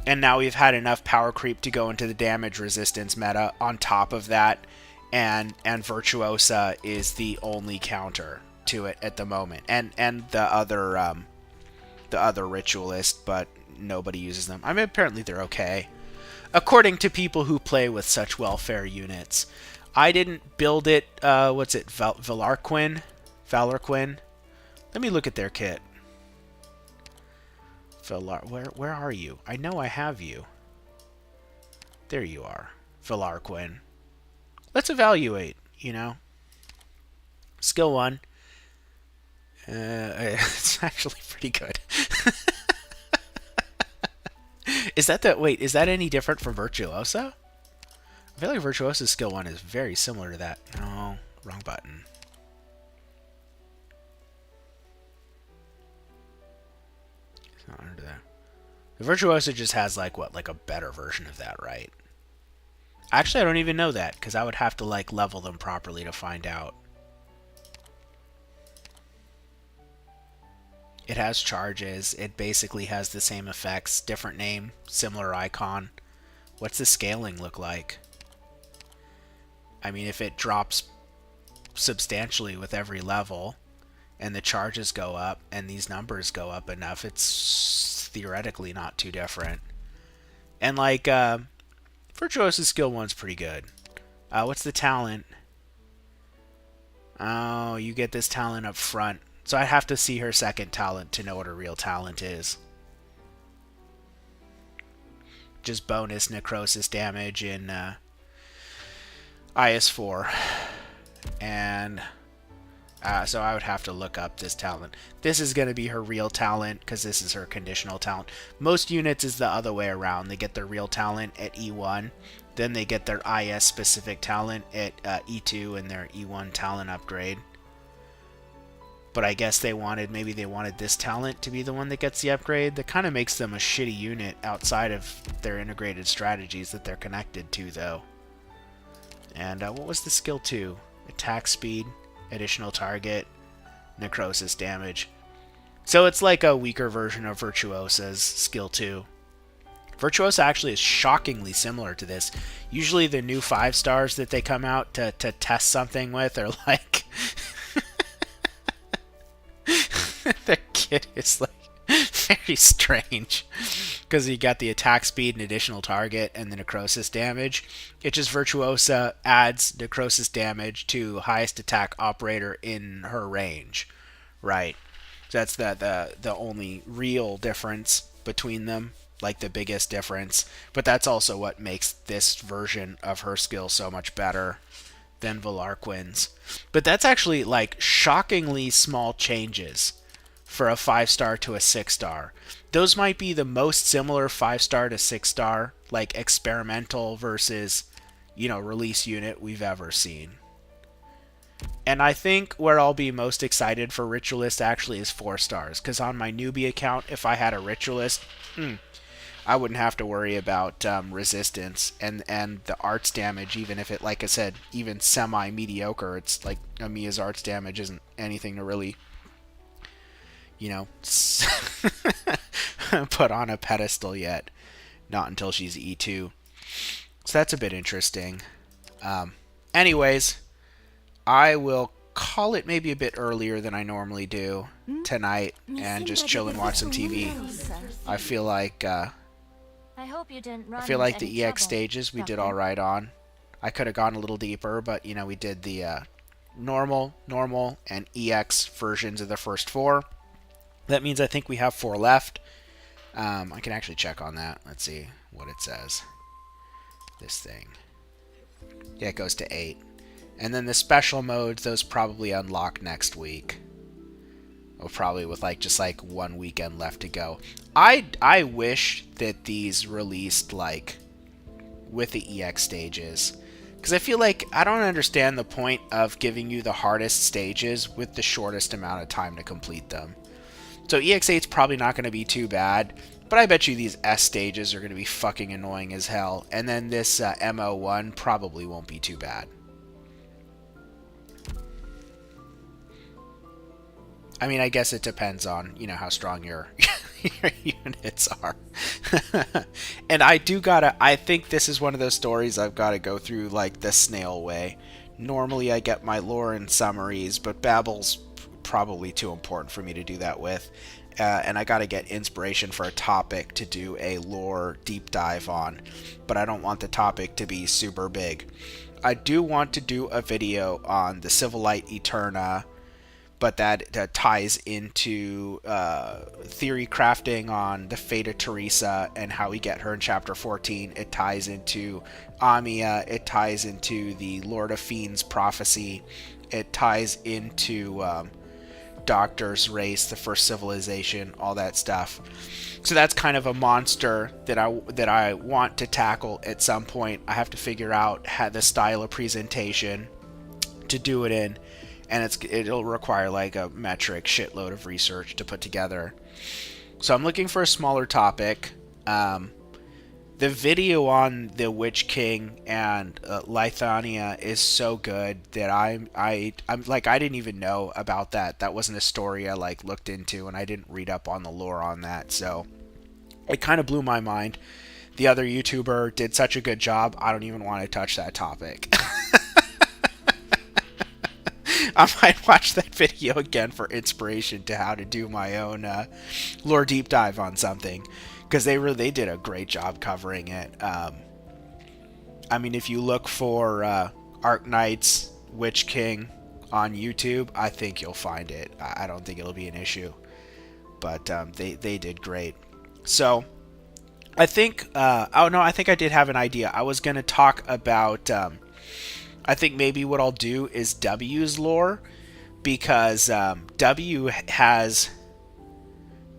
and now we've had enough power creep to go into the damage resistance meta on top of that, and Virtuosa is the only counter to it at the moment, and the other ritualist, but nobody uses them. I mean, apparently they're okay, according to people who play with such welfare units. I didn't build it. What's it? Valorquin? Let me look at their kit. Where are you? I know I have you. There you are. Valorquin. Let's evaluate, Skill 1. It's actually pretty good. Is that any different from Virtuosa? I feel like Virtuosa's skill 1 is very similar to that. No, wrong button. It's not under there. The Virtuosa just has like a better version of that, right? Actually, I don't even know that because I would have to like level them properly to find out. It has charges. It basically has the same effects, different name, similar icon. What's the scaling look like? I mean, if it drops substantially with every level and the charges go up and these numbers go up enough, it's theoretically not too different. And like, Virtuosa's skill 1's pretty good. What's the talent? Oh, you get this talent up front. So I'd have to see her second talent to know what her real talent is. Just bonus necrosis damage in IS4. And so I would have to look up this talent. This is going to be her real talent because this is her conditional talent. Most units is the other way around. They get their real talent at E1. Then they get their IS specific talent at E2 and their E1 talent upgrade. but I guess maybe they wanted this talent to be the one that gets the upgrade. That kind of makes them a shitty unit outside of their integrated strategies that they're connected to, though. And what was the skill 2? Attack speed, additional target, necrosis damage. So it's like a weaker version of Virtuosa's skill 2. Virtuosa actually is shockingly similar to this. Usually the new 5 stars that they come out to test something with are like... the kit is like very strange. Because you got the attack speed and additional target and the necrosis damage. It just Virtuosa adds necrosis damage to highest attack operator in her range. Right. So that's the only real difference between them. Like the biggest difference. But that's also what makes this version of her skill so much better than Valarquin's. But that's actually like shockingly small changes for a 5-star to a 6-star. Those might be the most similar 5-star to 6-star, like experimental versus, release unit we've ever seen. And I think where I'll be most excited for Ritualist actually is 4 stars, because on my newbie account, if I had a Ritualist, I wouldn't have to worry about resistance and the arts damage, even if it, like I said, even semi-mediocre. It's like Amiya's arts damage isn't anything to really, put on a pedestal yet. Not until she's E2. So that's a bit interesting. Anyways, I will call it maybe a bit earlier than I normally do tonight and just chill and watch some TV. I feel like... I hope you didn't run I feel like into the any EX trouble, stages we did Doctor. all right on. I could have gone a little deeper, but we did the normal, and EX versions of the first 4. That means I think we have 4 left. I can actually check on that. Let's see what it says. This thing. Yeah, it goes to 8. And then the special modes, those probably unlock next week. Or probably with just 1 weekend left to go. I wish that these released with the EX stages, because I feel like I don't understand the point of giving you the hardest stages with the shortest amount of time to complete them. So EX8's probably not going to be too bad, but I bet you these S stages are going to be fucking annoying as hell, and then this MO1 probably won't be too bad. I mean, I guess it depends on, how strong your units are. And I think this is one of those stories I've got to go through the snail way. Normally I get my lore and summaries, but Babbel's probably too important for me to do that with. And I got to get inspiration for a topic to do a lore deep dive on. But I don't want the topic to be super big. I do want to do a video on the Civilite Eterna, but that ties into theory crafting on the fate of Teresa and how we get her in Chapter 14. It ties into Amiya. It ties into the Lord of Fiends prophecy. It ties into Doctor's race, the first civilization, all that stuff. So that's kind of a monster that I want to tackle at some point. I have to figure out the style of presentation to do it in. And it'll require a metric shitload of research to put together. So I'm looking for a smaller topic. The video on the Witch King and Lithania is so good that I'm I didn't even know about that. That wasn't a story I looked into, and I didn't read up on the lore on that. So it kind of blew my mind. The other YouTuber did such a good job. I don't even want to touch that topic. I might watch that video again for inspiration to how to do my own lore deep dive on something, because they did a great job covering it. I mean, if you look for Arknights Witch King on YouTube, I think you'll find it. I don't think it'll be an issue, but they did great. So I think I think I did have an idea. I was going to talk about I think maybe what I'll do is W's lore, because W has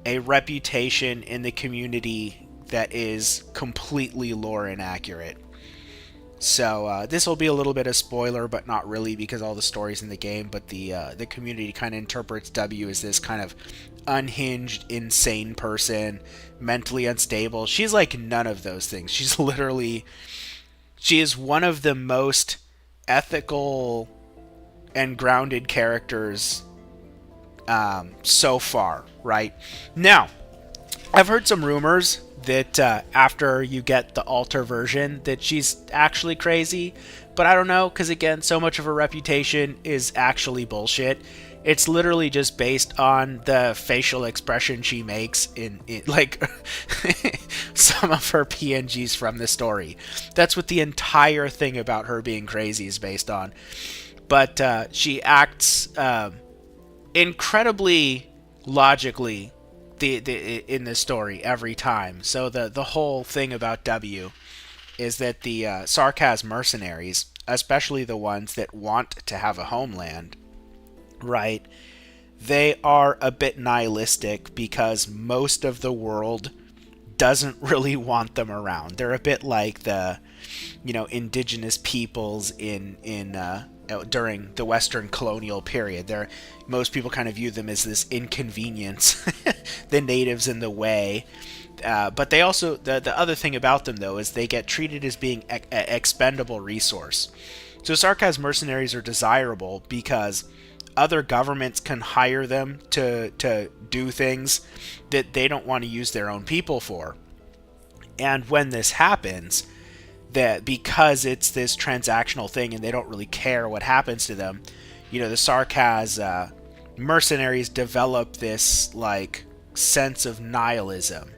a reputation in the community that is completely lore inaccurate. So this will be a little bit of spoiler, but not really, because all the stories in the game. But the community kind of interprets W as this kind of unhinged, insane person, mentally unstable. She's like none of those things. She is one of the most ethical and grounded characters so far, right? Now, I've heard some rumors that after you get the alter version that she's actually crazy, but I don't know, because again, so much of her reputation is actually bullshit. It's literally just based on the facial expression she makes in like some of her PNGs from the story. That's what the entire thing about her being crazy is based on. But she acts incredibly logically in this story every time. So the whole thing about W is that the Sarkaz mercenaries, especially the ones that want to have a homeland, right, they are a bit nihilistic because most of the world doesn't really want them around. They're a bit like the, indigenous peoples in during the Western colonial period. Most people kind of view them as this inconvenience, the natives in the way. But they also, the other thing about them, though, is they get treated as being an expendable resource. So Sarkaz mercenaries are desirable because other governments can hire them to do things that they don't want to use their own people for. And when this happens, that because it's this transactional thing and they don't really care what happens to them, the Sarkaz mercenaries develop this like sense of nihilism.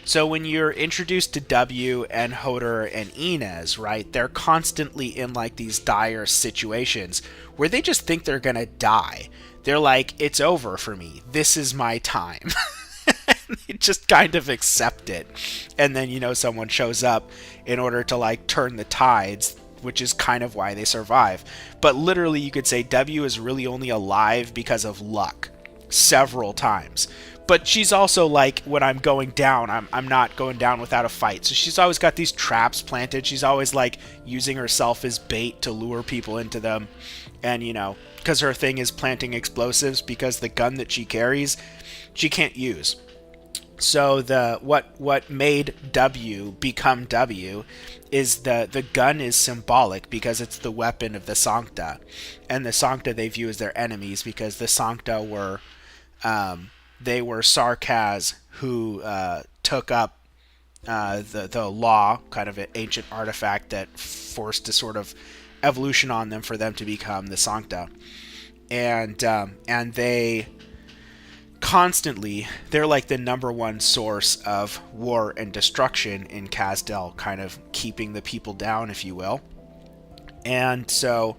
So when you're introduced to W and Hodor and Inez, right, they're constantly in like these dire situations where they just think they're gonna die. They're like, it's over for me. This is my time. They just kind of accept it. And then, someone shows up in order to like turn the tides, which is kind of why they survive. But literally you could say W is really only alive because of luck several times. But she's also like, when I'm going down, I'm not going down without a fight. So she's always got these traps planted. She's always like using herself as bait to lure people into them. And, because her thing is planting explosives, because the gun that she carries, she can't use. So what made W become W is the gun is symbolic because it's the weapon of the Sancta. And the Sancta they view as their enemies because the Sancta were... they were Sarkaz who took up the law, kind of an ancient artifact that forced a sort of evolution on them for them to become the Sancta. And they constantly, they're like the number one source of war and destruction in Kazdel, kind of keeping the people down, if you will. And so,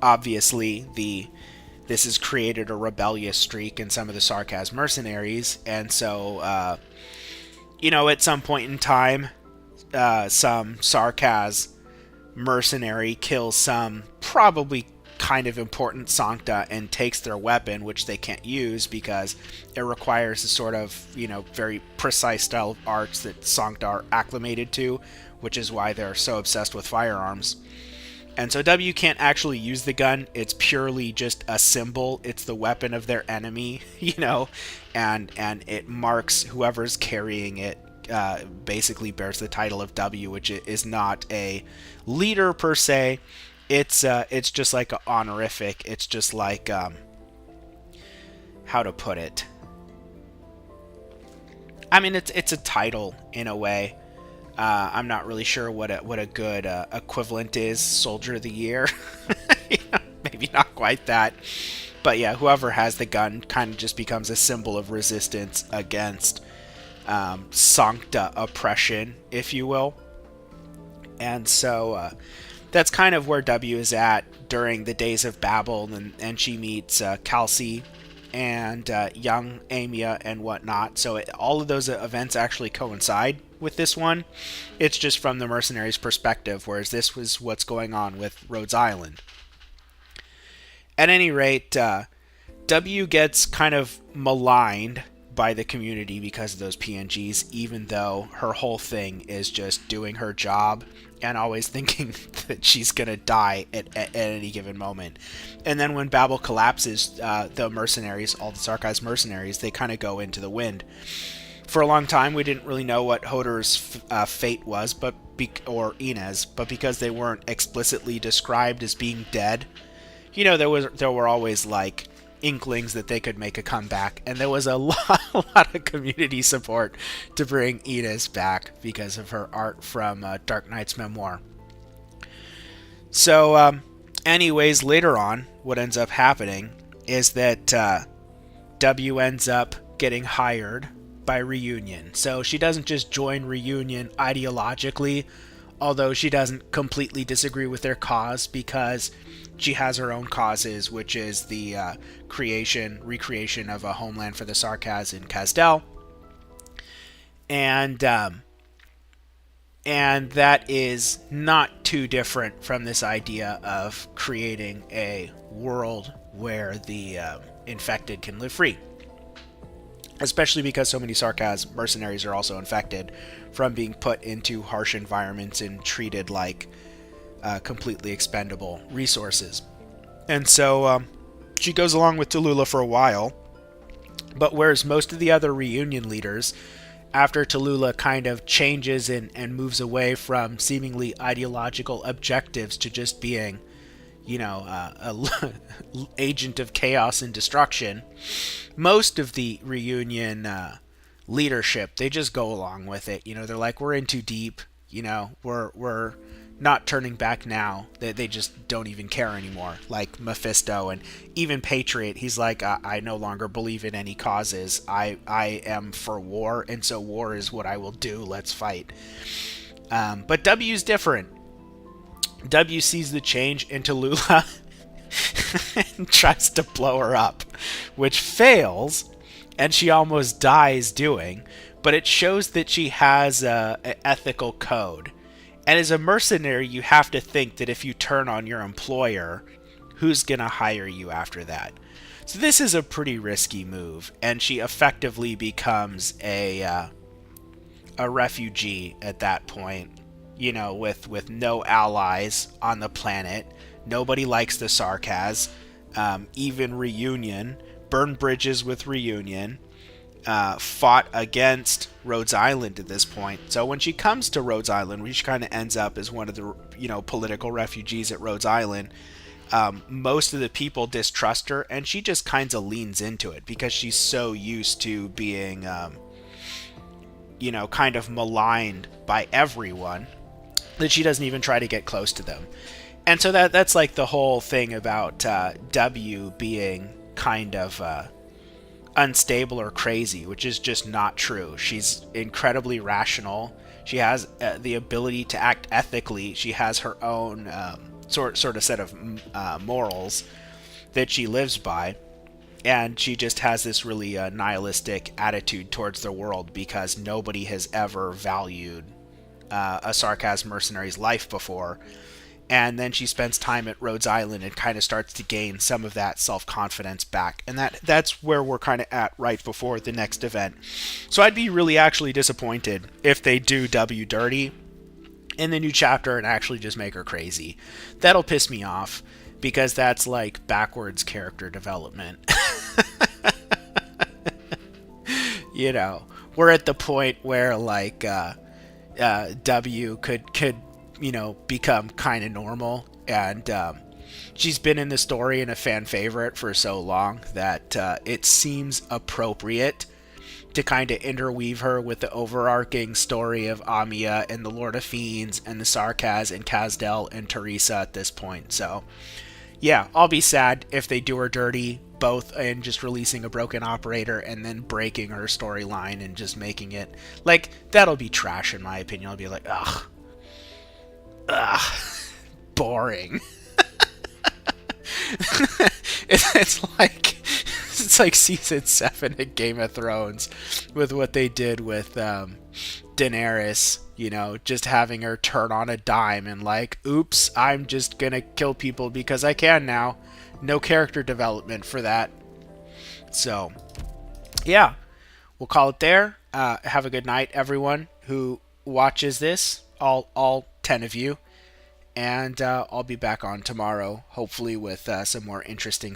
obviously, this has created a rebellious streak in some of the Sarkaz mercenaries, and so, at some point in time, some Sarkaz mercenary kills some probably kind of important Sancta and takes their weapon, which they can't use because it requires a sort of, very precise style of arts that Sancta are acclimated to, which is why they're so obsessed with firearms. And so W can't actually use the gun. It's purely just a symbol. It's the weapon of their enemy, and it marks whoever's carrying it, basically bears the title of W, which is not a leader per se. It's just like an honorific. It's just like, how to put it? I mean, it's a title in a way. I'm not really sure what a good equivalent is. Soldier of the Year. Maybe not quite that. But yeah, whoever has the gun kind of just becomes a symbol of resistance against Sancta oppression, if you will. And so that's kind of where W is at during the days of Babel, and she meets Kelsey and young Amia and whatnot. So all of those events actually coincide with this one. It's just from the mercenaries' perspective, whereas this was what's going on with Rhodes Island. At any rate, W gets kind of maligned by the community because of those PNGs, even though her whole thing is just doing her job and always thinking that she's gonna die at any given moment. And then when Babel collapses, the mercenaries, all the Sarkaz mercenaries, they kind of go into the wind. For a long time, we didn't really know what Hodor's fate was, or Inez, but because they weren't explicitly described as being dead, you know, there were always like inklings that they could make a comeback, and there was a lot of community support to bring Inez back because of her art from Dark Knight's memoir. So, anyways, later on, what ends up happening is that W ends up getting hired by Reunion. So she doesn't just join Reunion ideologically, although she doesn't completely disagree with their cause, because she has her own causes, which is the recreation of a homeland for the Sarkaz in Kazdel. And that is not too different from this idea of creating a world where the infected can live free. Especially because so many Sarkaz mercenaries are also infected from being put into harsh environments and treated like completely expendable resources. And so she goes along with Tallulah for a while, but whereas most of the other Reunion leaders, after Tallulah kind of changes and moves away from seemingly ideological objectives to just being, you know, a agent of chaos and destruction, most of the Reunion leadership, they just go along with it. You know, they're like, we're in too deep. You know, we're not turning back now. They just don't even care anymore. Like Mephisto and even Patriot, he's like, I no longer believe in any causes. I am for war, and so war is what I will do. Let's fight. But W's different. W sees the change in Tallulah and tries to blow her up, which fails, and she almost dies doing, but it shows that she has an ethical code. And as a mercenary, you have to think that if you turn on your employer, who's going to hire you after that? So this is a pretty risky move, and she effectively becomes a refugee at that point. You know, with no allies on the planet. Nobody likes the Sarkaz. Even Reunion. Burned bridges with Reunion. Fought against Rhodes Island at this point. So when she comes to Rhodes Island, she kind of ends up as one of the, you know, political refugees at Rhodes Island. Most of the people distrust her, and she just kind of leans into it because she's so used to being, you know, kind of maligned by everyone, that she doesn't even try to get close to them. And so that's like the whole thing about W being kind of unstable or crazy, which is just not true. She's incredibly rational. She has the ability to act ethically. She has her own sort of set of morals that she lives by. And she just has this really nihilistic attitude towards the world because nobody has ever valued a Sarkaz mercenary's life before. And then she spends time at Rhodes Island and kind of starts to gain some of that self-confidence back. And that's where we're kind of at right before the next event. So I'd be really actually disappointed if they do W dirty in the new chapter and actually just make her crazy. That'll piss me off because that's like backwards character development. You know, we're at the point where like W could you know become kind of normal, and she's been in the story and a fan favorite for so long that it seems appropriate to kind of interweave her with the overarching story of Amiya and the Lord of Fiends and the Sarkaz and Kazdel and Teresa at this point. So yeah, I'll be sad if they do her dirty, both in just releasing a broken operator and then breaking her storyline and just making it like, that'll be trash in my opinion. I'll be like, ugh, boring. it's like season 7 of Game of Thrones with what they did with Daenerys, you know, just having her turn on a dime and like, oops, I'm just gonna kill people because I can now. No character development for that. So yeah, we'll call it there. Have a good night, everyone who watches this, all 10 of you. And I'll be back on tomorrow, hopefully with some more interesting